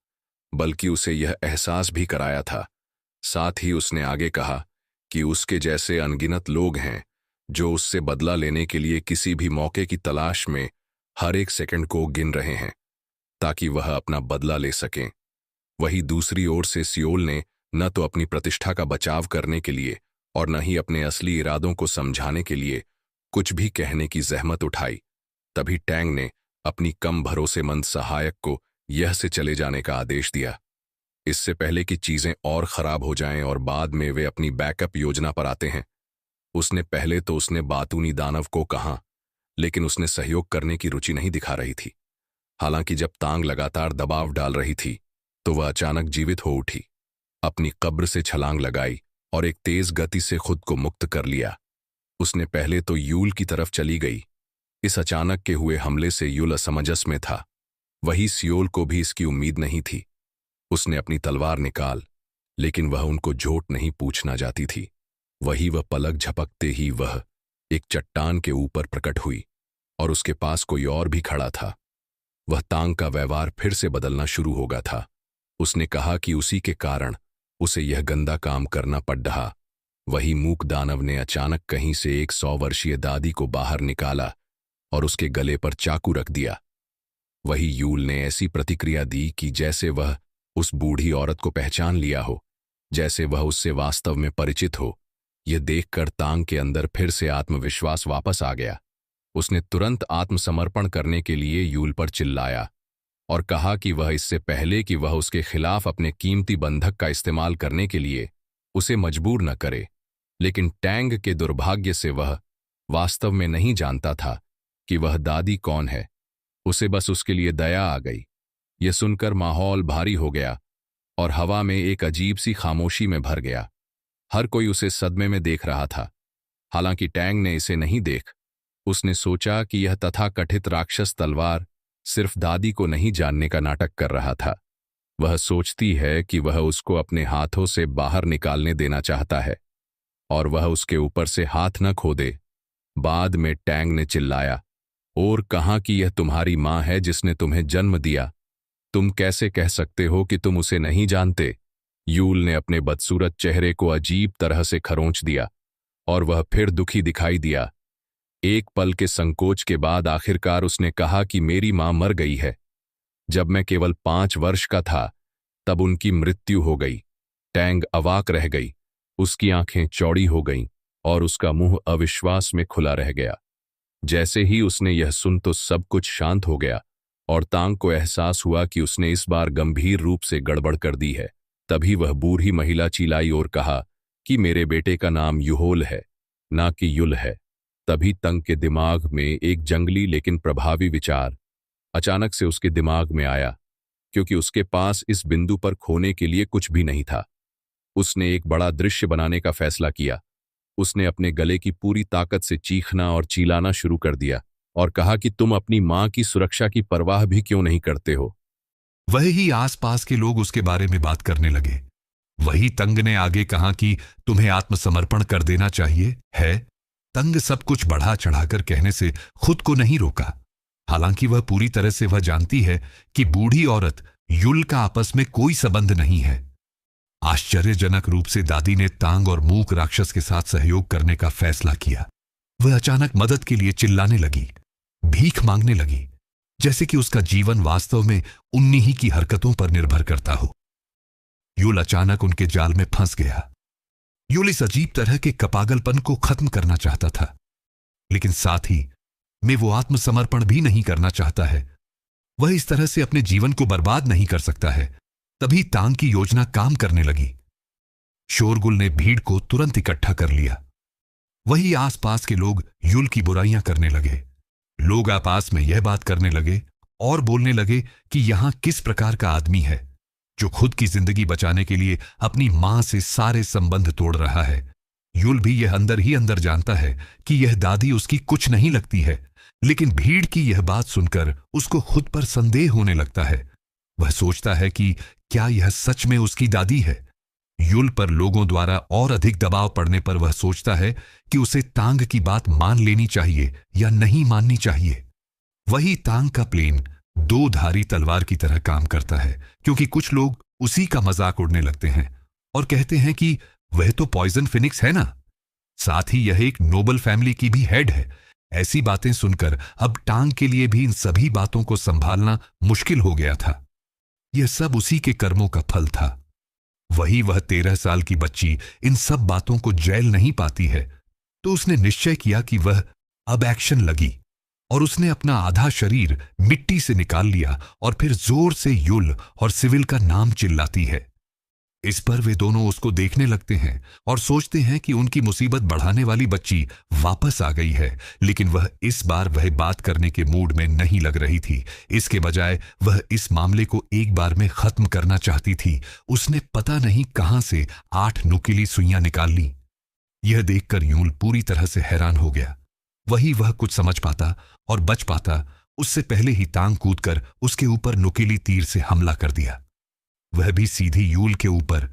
बल्कि उसे यह एहसास भी कराया था। साथ ही उसने आगे कहा कि उसके जैसे अनगिनत लोग हैं जो उससे बदला लेने के लिए किसी भी मौके की तलाश में हर एक सेकंड को गिन रहे हैं ताकि वह अपना बदला ले सकें। वही दूसरी ओर से सियोल ने न तो अपनी प्रतिष्ठा का बचाव करने के लिए और न ही अपने असली इरादों को समझाने के लिए कुछ भी कहने की जहमत उठाई। तभी टैंग ने अपनी कम भरोसेमंद सहायक को यह से चले जाने का आदेश दिया, इससे पहले कि चीजें और खराब हो जाएं और बाद में वे अपनी बैकअप योजना पर आते हैं। उसने बातूनी दानव को कहा, लेकिन उसने सहयोग करने की रुचि नहीं दिखा रही थी। हालांकि जब तांग लगातार दबाव डाल रही थी तो वह अचानक जीवित हो उठी, अपनी कब्र से छलांग लगाई और एक तेज गति से खुद को मुक्त कर लिया। उसने पहले तो यूल की तरफ चली गई। इस अचानक के हुए हमले से यूल असमंजस में था। वही सियोल को भी इसकी उम्मीद नहीं थी। उसने अपनी तलवार निकाल, लेकिन वह उनको झोट नहीं पूछना जाती थी। वही वह पलक झपकते ही वह एक चट्टान के ऊपर प्रकट हुई और उसके पास कोई और भी खड़ा था। वह तांग का व्यवहार फिर से बदलना शुरू हो गया था। उसने कहा कि उसी के कारण उसे यह गंदा काम करना पड़ रहा। वही मूक दानव ने अचानक कहीं से एक 100 वर्षीय दादी को बाहर निकाला और उसके गले पर चाकू रख दिया। वही यूल ने ऐसी प्रतिक्रिया दी कि जैसे वह उस बूढ़ी औरत को पहचान लिया हो, जैसे वह उससे वास्तव में परिचित हो। यह देखकर तांग के अंदर फिर से आत्मविश्वास वापस आ गया। उसने तुरंत आत्मसमर्पण करने के लिए यूल पर चिल्लाया और कहा कि वह इससे पहले कि वह उसके खिलाफ अपने कीमती बंधक का इस्तेमाल करने के लिए उसे मजबूर न करे। लेकिन टैंग के दुर्भाग्य से वह वास्तव में नहीं जानता था कि वह दादी कौन है। उसे बस उसके लिए दया आ गई। यह सुनकर माहौल भारी हो गया और हवा में एक अजीब सी खामोशी में भर गया। हर कोई उसे सदमे में देख रहा था। हालांकि टैंग ने इसे नहीं देख। उसने सोचा कि यह तथाकथित राक्षस तलवार सिर्फ दादी को नहीं जानने का नाटक कर रहा था। वह सोचती है कि वह उसको अपने हाथों से बाहर निकालने देना चाहता है और वह उसके ऊपर से हाथ न खो दे। बाद में टैंग ने चिल्लाया, और कहा कि यह तुम्हारी मां है जिसने तुम्हें जन्म दिया। तुम कैसे कह सकते हो कि तुम उसे नहीं जानते? यूल ने अपने बदसूरत चेहरे को अजीब तरह से खरोंच दिया और वह फिर दुखी दिखाई दिया। एक पल के संकोच के बाद आखिरकार उसने कहा कि मेरी मां मर गई है। जब मैं केवल 5 वर्ष का था तब उनकी मृत्यु हो गई। टैंग अवाक रह गई। उसकी आंखें चौड़ी हो गईं और उसका मुंह अविश्वास में खुला रह गया। जैसे ही उसने यह सुन तो सब कुछ शांत हो गया और तांग को एहसास हुआ कि उसने इस बार गंभीर रूप से गड़बड़ कर दी है। तभी वह बूढ़ी महिला चिल्लाई और कहा कि मेरे बेटे का नाम युहोल है, ना कि युल है। तभी तंग के दिमाग में एक जंगली लेकिन प्रभावी विचार अचानक से उसके दिमाग में आया, क्योंकि उसके पास इस बिंदु पर खोने के लिए कुछ भी नहीं था। उसने एक बड़ा दृश्य बनाने का फैसला किया। उसने अपने गले की पूरी ताकत से चीखना और चिल्लाना शुरू कर दिया और कहा कि तुम अपनी मां की सुरक्षा की परवाह भी क्यों नहीं करते हो। वही आसपास के लोग उसके बारे में बात करने लगे। वही तंग ने आगे कहा कि तुम्हें आत्मसमर्पण कर देना चाहिए है। तंग सब कुछ बढ़ा चढ़ाकर कहने से खुद को नहीं रोका। हालांकि वह पूरी तरह से वह जानती है कि बूढ़ी औरत युल का आपस में कोई संबंध नहीं है। आश्चर्यजनक रूप से दादी ने तांग और मूक राक्षस के साथ सहयोग करने का फैसला किया। वह अचानक मदद के लिए चिल्लाने लगी, भीख मांगने लगी, जैसे कि उसका जीवन वास्तव में उन्हीं ही की हरकतों पर निर्भर करता हो। युल अचानक उनके जाल में फंस गया। युल इस अजीब तरह के कपागलपन को खत्म करना चाहता था, लेकिन साथ ही में वो आत्मसमर्पण भी नहीं करना चाहता है। वह इस तरह से अपने जीवन को बर्बाद नहीं कर सकता है। तभी तांग की योजना काम करने लगी। शोरगुल ने भीड़ को तुरंत इकट्ठा कर लिया। वही आसपास के लोग युल की बुराइयां करने लगे। लोग आपस में यह बात करने लगे और बोलने लगे कि यहां किस प्रकार का आदमी है जो खुद की जिंदगी बचाने के लिए अपनी मां से सारे संबंध तोड़ रहा है। युल भी यह अंदर ही अंदर जानता है कि यह दादी उसकी कुछ नहीं लगती है, लेकिन भीड़ की यह बात सुनकर उसको खुद पर संदेह होने लगता है। वह सोचता है कि क्या यह सच में उसकी दादी है। युल पर लोगों द्वारा और अधिक दबाव पड़ने पर वह सोचता है कि उसे तांग की बात मान लेनी चाहिए या नहीं माननी चाहिए। वही तांग का प्लेन 2 धारी तलवार की तरह काम करता है, क्योंकि कुछ लोग उसी का मजाक उड़ने लगते हैं और कहते हैं कि वह तो पॉइजन फिनिक्स है ना, साथ ही यह एक नोबल फैमिली की भी हेड है। ऐसी बातें सुनकर अब टांग के लिए भी इन सभी बातों को संभालना मुश्किल हो गया था। यह सब उसी के कर्मों का फल था। वही वह 13 साल की बच्ची इन सब बातों को झेल नहीं पाती है, तो उसने निश्चय किया कि वह अब एक्शन लगी और उसने अपना आधा शरीर मिट्टी से निकाल लिया और फिर जोर से युल और सिविल का नाम चिल्लाती है। इस पर वे दोनों उसको देखने लगते हैं और सोचते हैं कि उनकी मुसीबत बढ़ाने वाली बच्ची वापस आ गई है, लेकिन वह इस बार वह बात करने के मूड में नहीं लग रही थी। इसके बजाय वह इस मामले को एक बार में खत्म करना चाहती थी। उसने पता नहीं कहां से 8 नुकीली सुइयां निकाल ली। यह देखकर यूल पूरी तरह से हैरान हो गया। वही वह कुछ समझ पाता और बच पाता उससे पहले ही तांग कूदकर उसके ऊपर नुकीली तीर से हमला कर दिया। वह भी सीधी यूल के ऊपर।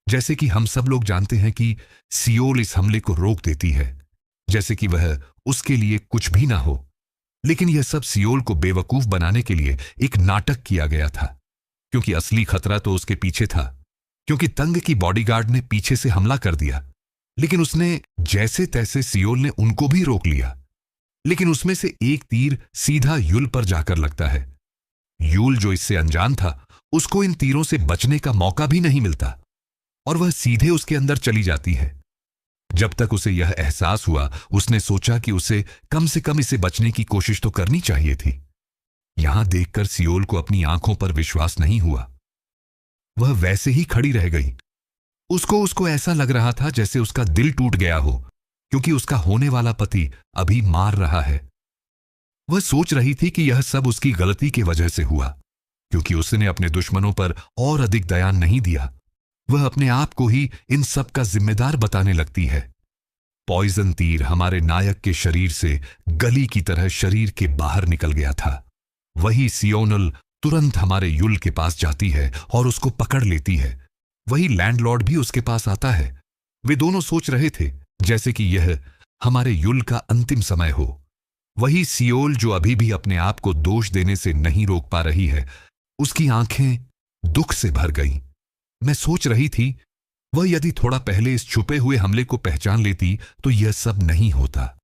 जैसे कि हम सब लोग जानते हैं कि सियोल इस हमले को रोक देती है, जैसे कि वह उसके लिए कुछ भी ना हो। लेकिन यह सब सियोल को बेवकूफ बनाने के लिए एक नाटक किया गया था, क्योंकि असली खतरा तो उसके पीछे था, क्योंकि तंग की बॉडीगार्ड ने पीछे से हमला कर दिया, लेकिन उसने जैसे तैसे सियोल ने उनको भी रोक लिया। लेकिन उसमें से एक तीर सीधा यूल पर जाकर लगता है। यूल, जो इससे अनजान था, उसको इन तीरों से बचने का मौका भी नहीं मिलता और वह सीधे उसके अंदर चली जाती है। जब तक उसे यह एहसास हुआ, उसने सोचा कि उसे कम से कम इसे बचने की कोशिश तो करनी चाहिए थी। यहां देखकर सियोल को अपनी आंखों पर विश्वास नहीं हुआ। वह वैसे ही खड़ी रह गई। उसको ऐसा लग रहा था जैसे उसका दिल टूट गया हो, क्योंकि उसका होने वाला पति अभी मार रहा है। वह सोच रही थी कि यह सब उसकी गलती की वजह से हुआ, क्योंकि उसने अपने दुश्मनों पर और अधिक दया नहीं दिया। वह अपने आप को ही इन सब का जिम्मेदार बताने लगती है। पॉइजन तीर हमारे नायक के शरीर से गली की तरह शरीर के बाहर निकल गया था। वही सियोनल तुरंत हमारे युल के पास जाती है और उसको पकड़ लेती है। वही लैंडलॉर्ड भी उसके पास आता है। वे दोनों सोच रहे थे जैसे कि यह हमारे युल का अंतिम समय हो। वही सियोल, जो अभी भी अपने आप को दोष देने से नहीं रोक पा रही है, उसकी आंखें दुख से भर गईं। मैं सोच रही थी, वह यदि थोड़ा पहले इस छुपे हुए हमले को पहचान लेती तो यह सब नहीं होता।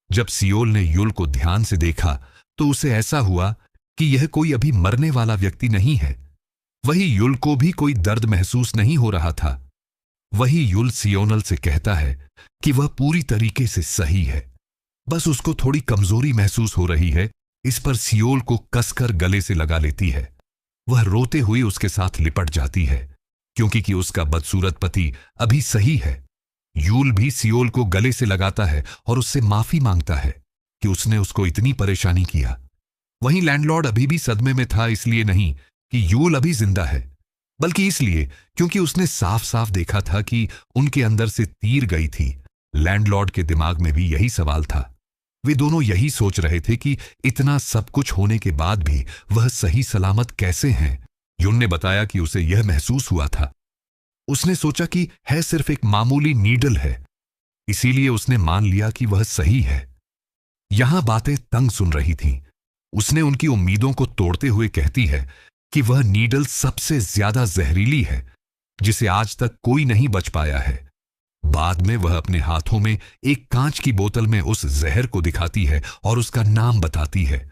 जब सियोल ने युल को ध्यान से देखा तो उसे ऐसा हुआ कि यह कोई अभी मरने वाला व्यक्ति नहीं है। वही युल को भी कोई दर्द महसूस नहीं हो रहा था। वही युल सियोनल से कहता है कि वह पूरी तरीके से सही है, बस उसको थोड़ी कमजोरी महसूस हो रही है। इस पर सियोल को कसकर गले से लगा लेती है। वह रोते हुए उसके साथ लिपट जाती है, क्योंकि कि उसका बदसूरत पति अभी सही है। यूल भी सियोल को गले से लगाता है और उससे माफी मांगता है कि उसने उसको इतनी परेशानी किया। वहीं लैंडलॉर्ड अभी भी सदमे में था, इसलिए नहीं कि यूल अभी जिंदा है, बल्कि इसलिए क्योंकि उसने साफ साफ देखा था कि उनके अंदर से तीर गई थी। लैंडलॉर्ड के दिमाग में भी यही सवाल था। वे दोनों यही सोच रहे थे कि इतना सब कुछ होने के बाद भी वह सही सलामत कैसे हैं। युन ने बताया कि उसे यह महसूस हुआ था। उसने सोचा कि है सिर्फ एक मामूली नीडल है, इसीलिए उसने मान लिया कि वह सही है। यहां बातें तंग सुन रही थीं। उसने उनकी उम्मीदों को तोड़ते हुए कहती है कि वह नीडल सबसे ज्यादा जहरीली है, जिसे आज तक कोई नहीं बच पाया है। बाद में वह अपने हाथों में एक कांच की बोतल में उस जहर को दिखाती है और उसका नाम बताती है।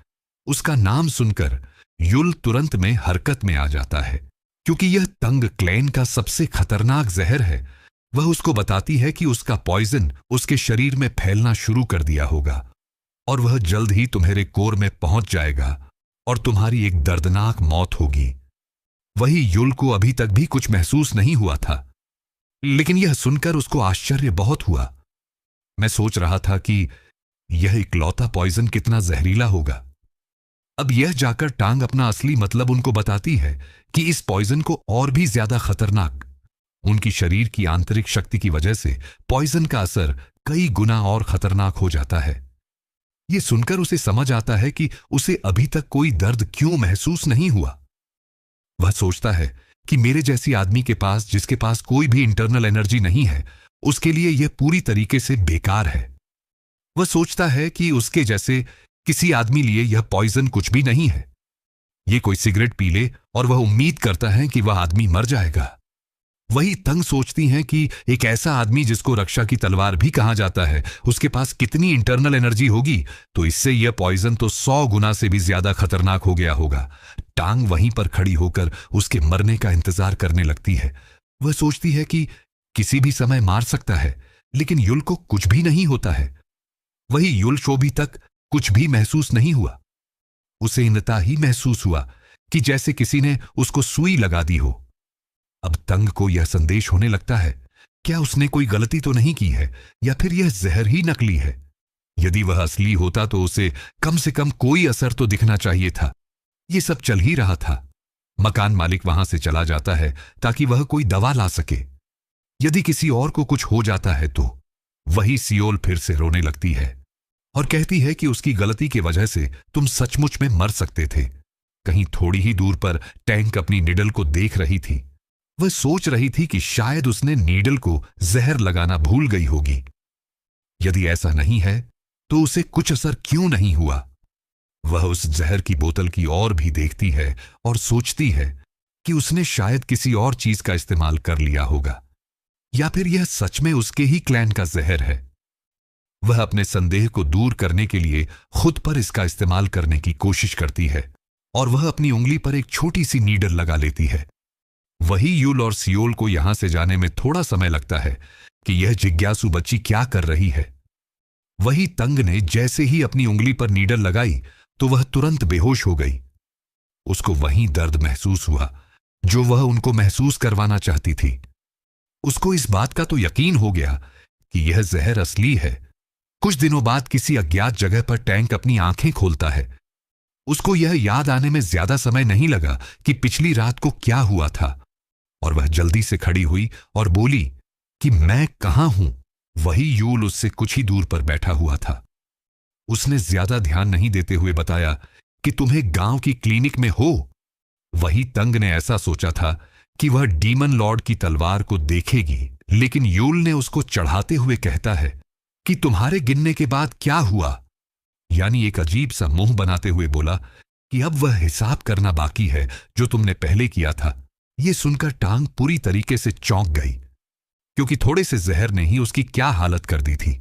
उसका नाम सुनकर युल तुरंत में हरकत में आ जाता है, क्योंकि यह तंग क्लैन का सबसे खतरनाक जहर है। वह उसको बताती है कि उसका पॉइजन उसके शरीर में फैलना शुरू कर दिया होगा और वह जल्द ही तुम्हारे कोर में पहुंच जाएगा और तुम्हारी एक दर्दनाक मौत होगी। वही युल को अभी तक भी कुछ महसूस नहीं हुआ था, लेकिन यह सुनकर उसको आश्चर्य बहुत हुआ। मैं सोच रहा था कि यह इकलौता पॉइजन कितना जहरीला होगा। अब यह जाकर टांग अपना असली मतलब उनको बताती है कि इस पॉइजन को और भी ज्यादा खतरनाक, उनकी शरीर की आंतरिक शक्ति की वजह से पॉइजन का असर कई गुना और खतरनाक हो जाता है। यह सुनकर उसे समझ आता है कि उसे अभी तक कोई दर्द क्यों महसूस नहीं हुआ। वह सोचता है कि मेरे जैसी आदमी के पास, जिसके पास कोई भी इंटरनल एनर्जी नहीं है, उसके लिए यह पूरी तरीके से बेकार है। वह सोचता है कि उसके जैसे किसी आदमी लिए यह पॉइजन कुछ भी नहीं है। यह कोई सिगरेट पी ले और वह उम्मीद करता है कि वह आदमी मर जाएगा। वही तंग सोचती हैं कि एक ऐसा आदमी जिसको रक्षा की तलवार भी कहा जाता है, उसके पास कितनी इंटरनल एनर्जी होगी, तो इससे यह पॉइजन तो 100 गुना से भी ज्यादा खतरनाक हो गया होगा। टांग वहीं पर खड़ी होकर उसके मरने का इंतजार करने लगती है। वह सोचती है कि किसी भी समय मार सकता है, लेकिन युल को कुछ भी नहीं होता है। वही युल को भी तक कुछ भी महसूस नहीं हुआ। उसे इनता ही महसूस हुआ कि जैसे किसी ने उसको सुई लगा दी हो। अब तंग को यह संदेश होने लगता है, क्या उसने कोई गलती तो नहीं की है, या फिर यह जहर ही नकली है। यदि वह असली होता तो उसे कम से कम कोई असर तो दिखना चाहिए था। यह सब चल ही रहा था। मकान मालिक वहां से चला जाता है ताकि वह कोई दवा ला सके। यदि किसी और को कुछ हो जाता है तो वही सियोल फिर से रोने लगती है और कहती है कि उसकी गलती की वजह से तुम सचमुच में मर सकते थे। कहीं थोड़ी ही दूर पर टैंक अपनी निडल को देख रही थी। वह सोच रही थी कि शायद उसने नीडल को जहर लगाना भूल गई होगी। यदि ऐसा नहीं है तो उसे कुछ असर क्यों नहीं हुआ। वह उस जहर की बोतल की ओर भी देखती है और सोचती है कि उसने शायद किसी और चीज का इस्तेमाल कर लिया होगा, या फिर यह सच में उसके ही क्लैन का जहर है। वह अपने संदेह को दूर करने के लिए खुद पर इसका इस्तेमाल करने की कोशिश करती है और वह अपनी उंगली पर एक छोटी सी नीडल लगा लेती है। वही यूल और सियोल को यहां से जाने में थोड़ा समय लगता है कि यह जिज्ञासु बच्ची क्या कर रही है। वही तंग ने जैसे ही अपनी उंगली पर नीडल लगाई तो वह तुरंत बेहोश हो गई। उसको वही दर्द महसूस हुआ जो वह उनको महसूस करवाना चाहती थी। उसको इस बात का तो यकीन हो गया कि यह जहर असली है। कुछ दिनों बाद किसी अज्ञात जगह पर टैंक अपनी आंखें खोलता है। उसको यह याद आने में ज्यादा समय नहीं लगा कि पिछली रात को क्या हुआ था, और वह जल्दी से खड़ी हुई और बोली कि मैं कहां हूं। वही यूल उससे कुछ ही दूर पर बैठा हुआ था। उसने ज्यादा ध्यान नहीं देते हुए बताया कि तुम्हें गांव की क्लिनिक में हो। वही तंग ने ऐसा सोचा था कि वह डीमन लॉर्ड की तलवार को देखेगी, लेकिन यूल ने उसको चढ़ाते हुए कहता है कि तुम्हारे गिनने के बाद क्या हुआ, यानी एक अजीब सा मुंह बनाते हुए बोला कि अब वह हिसाब करना बाकी है जो तुमने पहले किया था। यह सुनकर टांग पूरी तरीके से चौंक गई, क्योंकि थोड़े से जहर ने ही उसकी क्या हालत कर दी थी।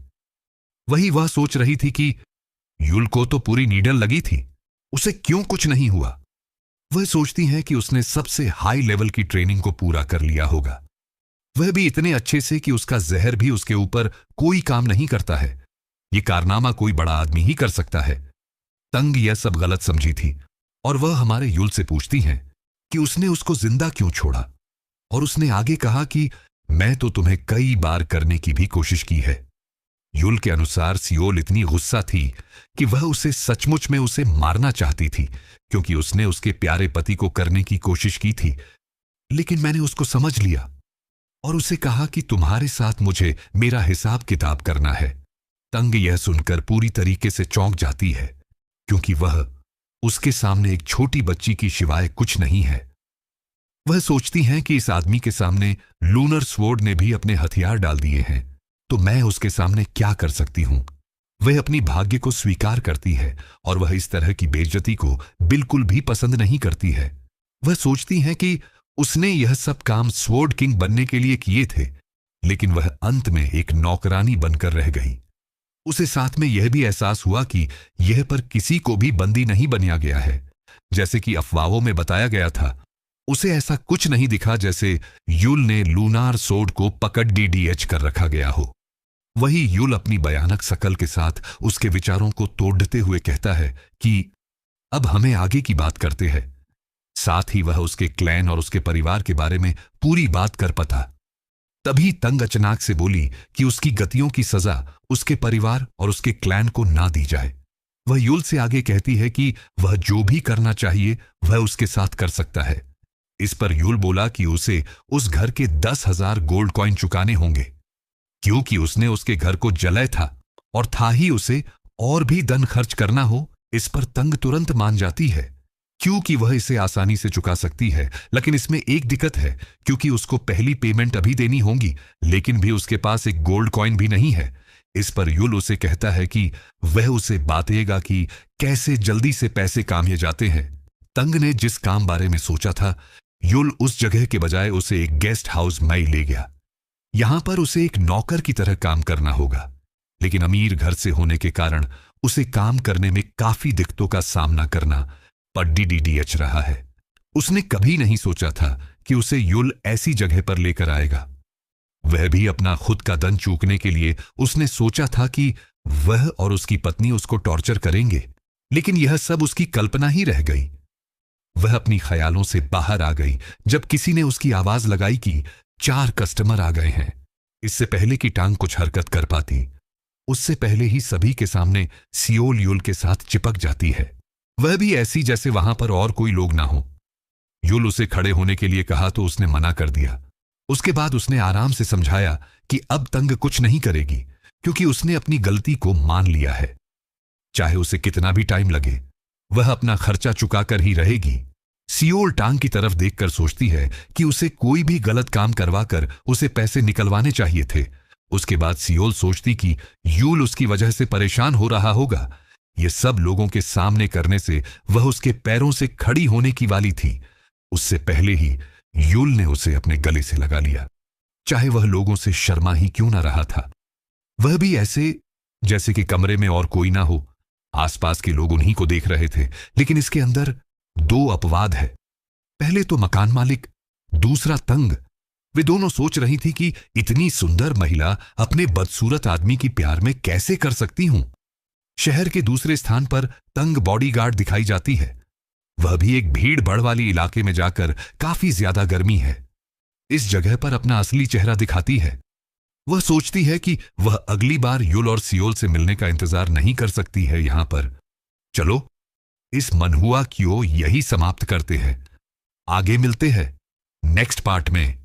वही वह सोच रही थी कि यूल को तो पूरी नीडल लगी थी, उसे क्यों कुछ नहीं हुआ। वह सोचती है कि उसने सबसे हाई लेवल की ट्रेनिंग को पूरा कर लिया होगा, वह भी इतने अच्छे से कि उसका जहर भी उसके ऊपर कोई काम नहीं करता है। यह कारनामा कोई बड़ा आदमी ही कर सकता है। तंग यह सब गलत समझी थी और वह हमारे यूल से पूछती है कि उसने उसको जिंदा क्यों छोड़ा, और उसने आगे कहा कि मैं तो तुम्हें कई बार करने की भी कोशिश की है। यूल के अनुसार सियोल इतनी गुस्सा थी कि वह उसे सचमुच में उसे मारना चाहती थी, क्योंकि उसने उसके प्यारे पति को करने की कोशिश की थी। लेकिन मैंने उसको समझ लिया और उसे कहा कि तुम्हारे साथ मुझे मेरा हिसाब किताब करना है। तंग यह सुनकर पूरी तरीके से चौंक जाती है, क्योंकि वह उसके सामने एक छोटी बच्ची की सिवाय कुछ नहीं है। वह सोचती हैं कि इस आदमी के सामने लूनर स्वॉर्ड ने भी अपने हथियार डाल दिए हैं, तो मैं उसके सामने क्या कर सकती हूं। वह अपनी भाग्य को स्वीकार करती है और वह इस तरह की बेइज्जती को बिल्कुल भी पसंद नहीं करती है। वह सोचती है कि उसने यह सब काम स्वॉर्ड किंग बनने के लिए किए थे, लेकिन वह अंत में एक नौकरानी बनकर रह गई। उसे साथ में यह भी एहसास हुआ कि यह पर किसी को भी बंदी नहीं बनाया गया है, जैसे कि अफवाहों में बताया गया था। उसे ऐसा कुछ नहीं दिखा जैसे यूल ने लूनार सोड को पकड़ डीडीएच कर रखा गया हो। वही यूल अपनी भयानक शकल के साथ उसके विचारों को तोड़ते हुए कहता है कि अब हमें आगे की बात करते हैं। साथ ही वह उसके क्लैन और उसके परिवार के बारे में पूरी बात कर पाता। तभी तंग अचानक से बोली कि उसकी गतियों की सजा उसके परिवार और उसके क्लैन को ना दी जाए। वह यूल से आगे कहती है कि वह जो भी करना चाहिए वह उसके साथ कर सकता है। इस पर यूल बोला कि उसे उस घर के 10,000 गोल्ड कॉइन चुकाने होंगे, क्योंकि उसने उसके घर को जलाया था और था ही उसे और भी धन खर्च करना हो। इस पर तंग तुरंत मान जाती है, क्योंकि वह इसे आसानी से चुका सकती है। लेकिन इसमें एक दिक्कत है, क्योंकि उसको पहली पेमेंट अभी देनी होगी, लेकिन भी उसके पास एक गोल्ड कॉइन भी नहीं है। इस पर यूल उसे कहता है कि वह उसे बातेगा कि कैसे जल्दी से पैसे कामिए जाते हैं। तंग ने जिस काम बारे में सोचा था, यूल उस जगह के बजाय उसे एक गेस्ट हाउस में ले गया। यहां पर उसे एक नौकर की तरह काम करना होगा, लेकिन अमीर घर से होने के कारण उसे काम करने में काफी दिक्कतों का सामना करना पर डीडीएच रहा है। उसने कभी नहीं सोचा था कि उसे यूल ऐसी जगह पर लेकर आएगा। वह भी अपना खुद का दन चूकने के लिए उसने सोचा था कि वह और उसकी पत्नी उसको टॉर्चर करेंगे, लेकिन यह सब उसकी कल्पना ही रह गई। वह अपनी ख्यालों से बाहर आ गई जब किसी ने उसकी आवाज लगाई कि 4 कस्टमर आ गए हैं। इससे पहले कि टांग कुछ हरकत कर पाती, उससे पहले ही सभी के सामने सियोल यूल के साथ चिपक जाती है, वह भी ऐसी जैसे वहां पर और कोई लोग ना हो। यूल उसे खड़े होने के लिए कहा तो उसने मना कर दिया। उसके बाद उसने आराम से समझाया कि अब तंग कुछ नहीं करेगी, क्योंकि उसने अपनी गलती को मान लिया है। चाहे उसे कितना भी टाइम लगे, वह अपना खर्चा चुकाकर ही रहेगी। सियोल टांग की तरफ देखकर सोचती है कि उसे कोई भी गलत काम करवाकर उसे पैसे निकलवाने चाहिए थे। उसके बाद सियोल सोचती कि यूल उसकी वजह से परेशान हो रहा होगा। ये सब लोगों के सामने करने से वह उसके पैरों से खड़ी होने की वाली थी। उससे पहले ही युल ने उसे अपने गले से लगा लिया, चाहे वह लोगों से शर्मा ही क्यों ना रहा था। वह भी ऐसे जैसे कि कमरे में और कोई ना हो, आसपास के लोग उन्हीं को देख रहे थे। लेकिन इसके अंदर दो अपवाद है। पहले तो मकान मालिक, दूसरा तंग। वे दोनों सोच रही थी कि इतनी सुंदर महिला अपने बदसूरत आदमी की प्यार में कैसे कर सकती हूं। शहर के दूसरे स्थान पर तंग बॉडीगार्ड दिखाई जाती है, वह भी एक भीड़ भाड़ वाली इलाके में जाकर। काफी ज्यादा गर्मी है। इस जगह पर अपना असली चेहरा दिखाती है। वह सोचती है कि वह अगली बार युल और सियोल से मिलने का इंतजार नहीं कर सकती है यहां पर। चलो इस मनहुआ क्यों यही समाप्त करते हैं। आगे मिलते हैं नेक्स्ट पार्ट में।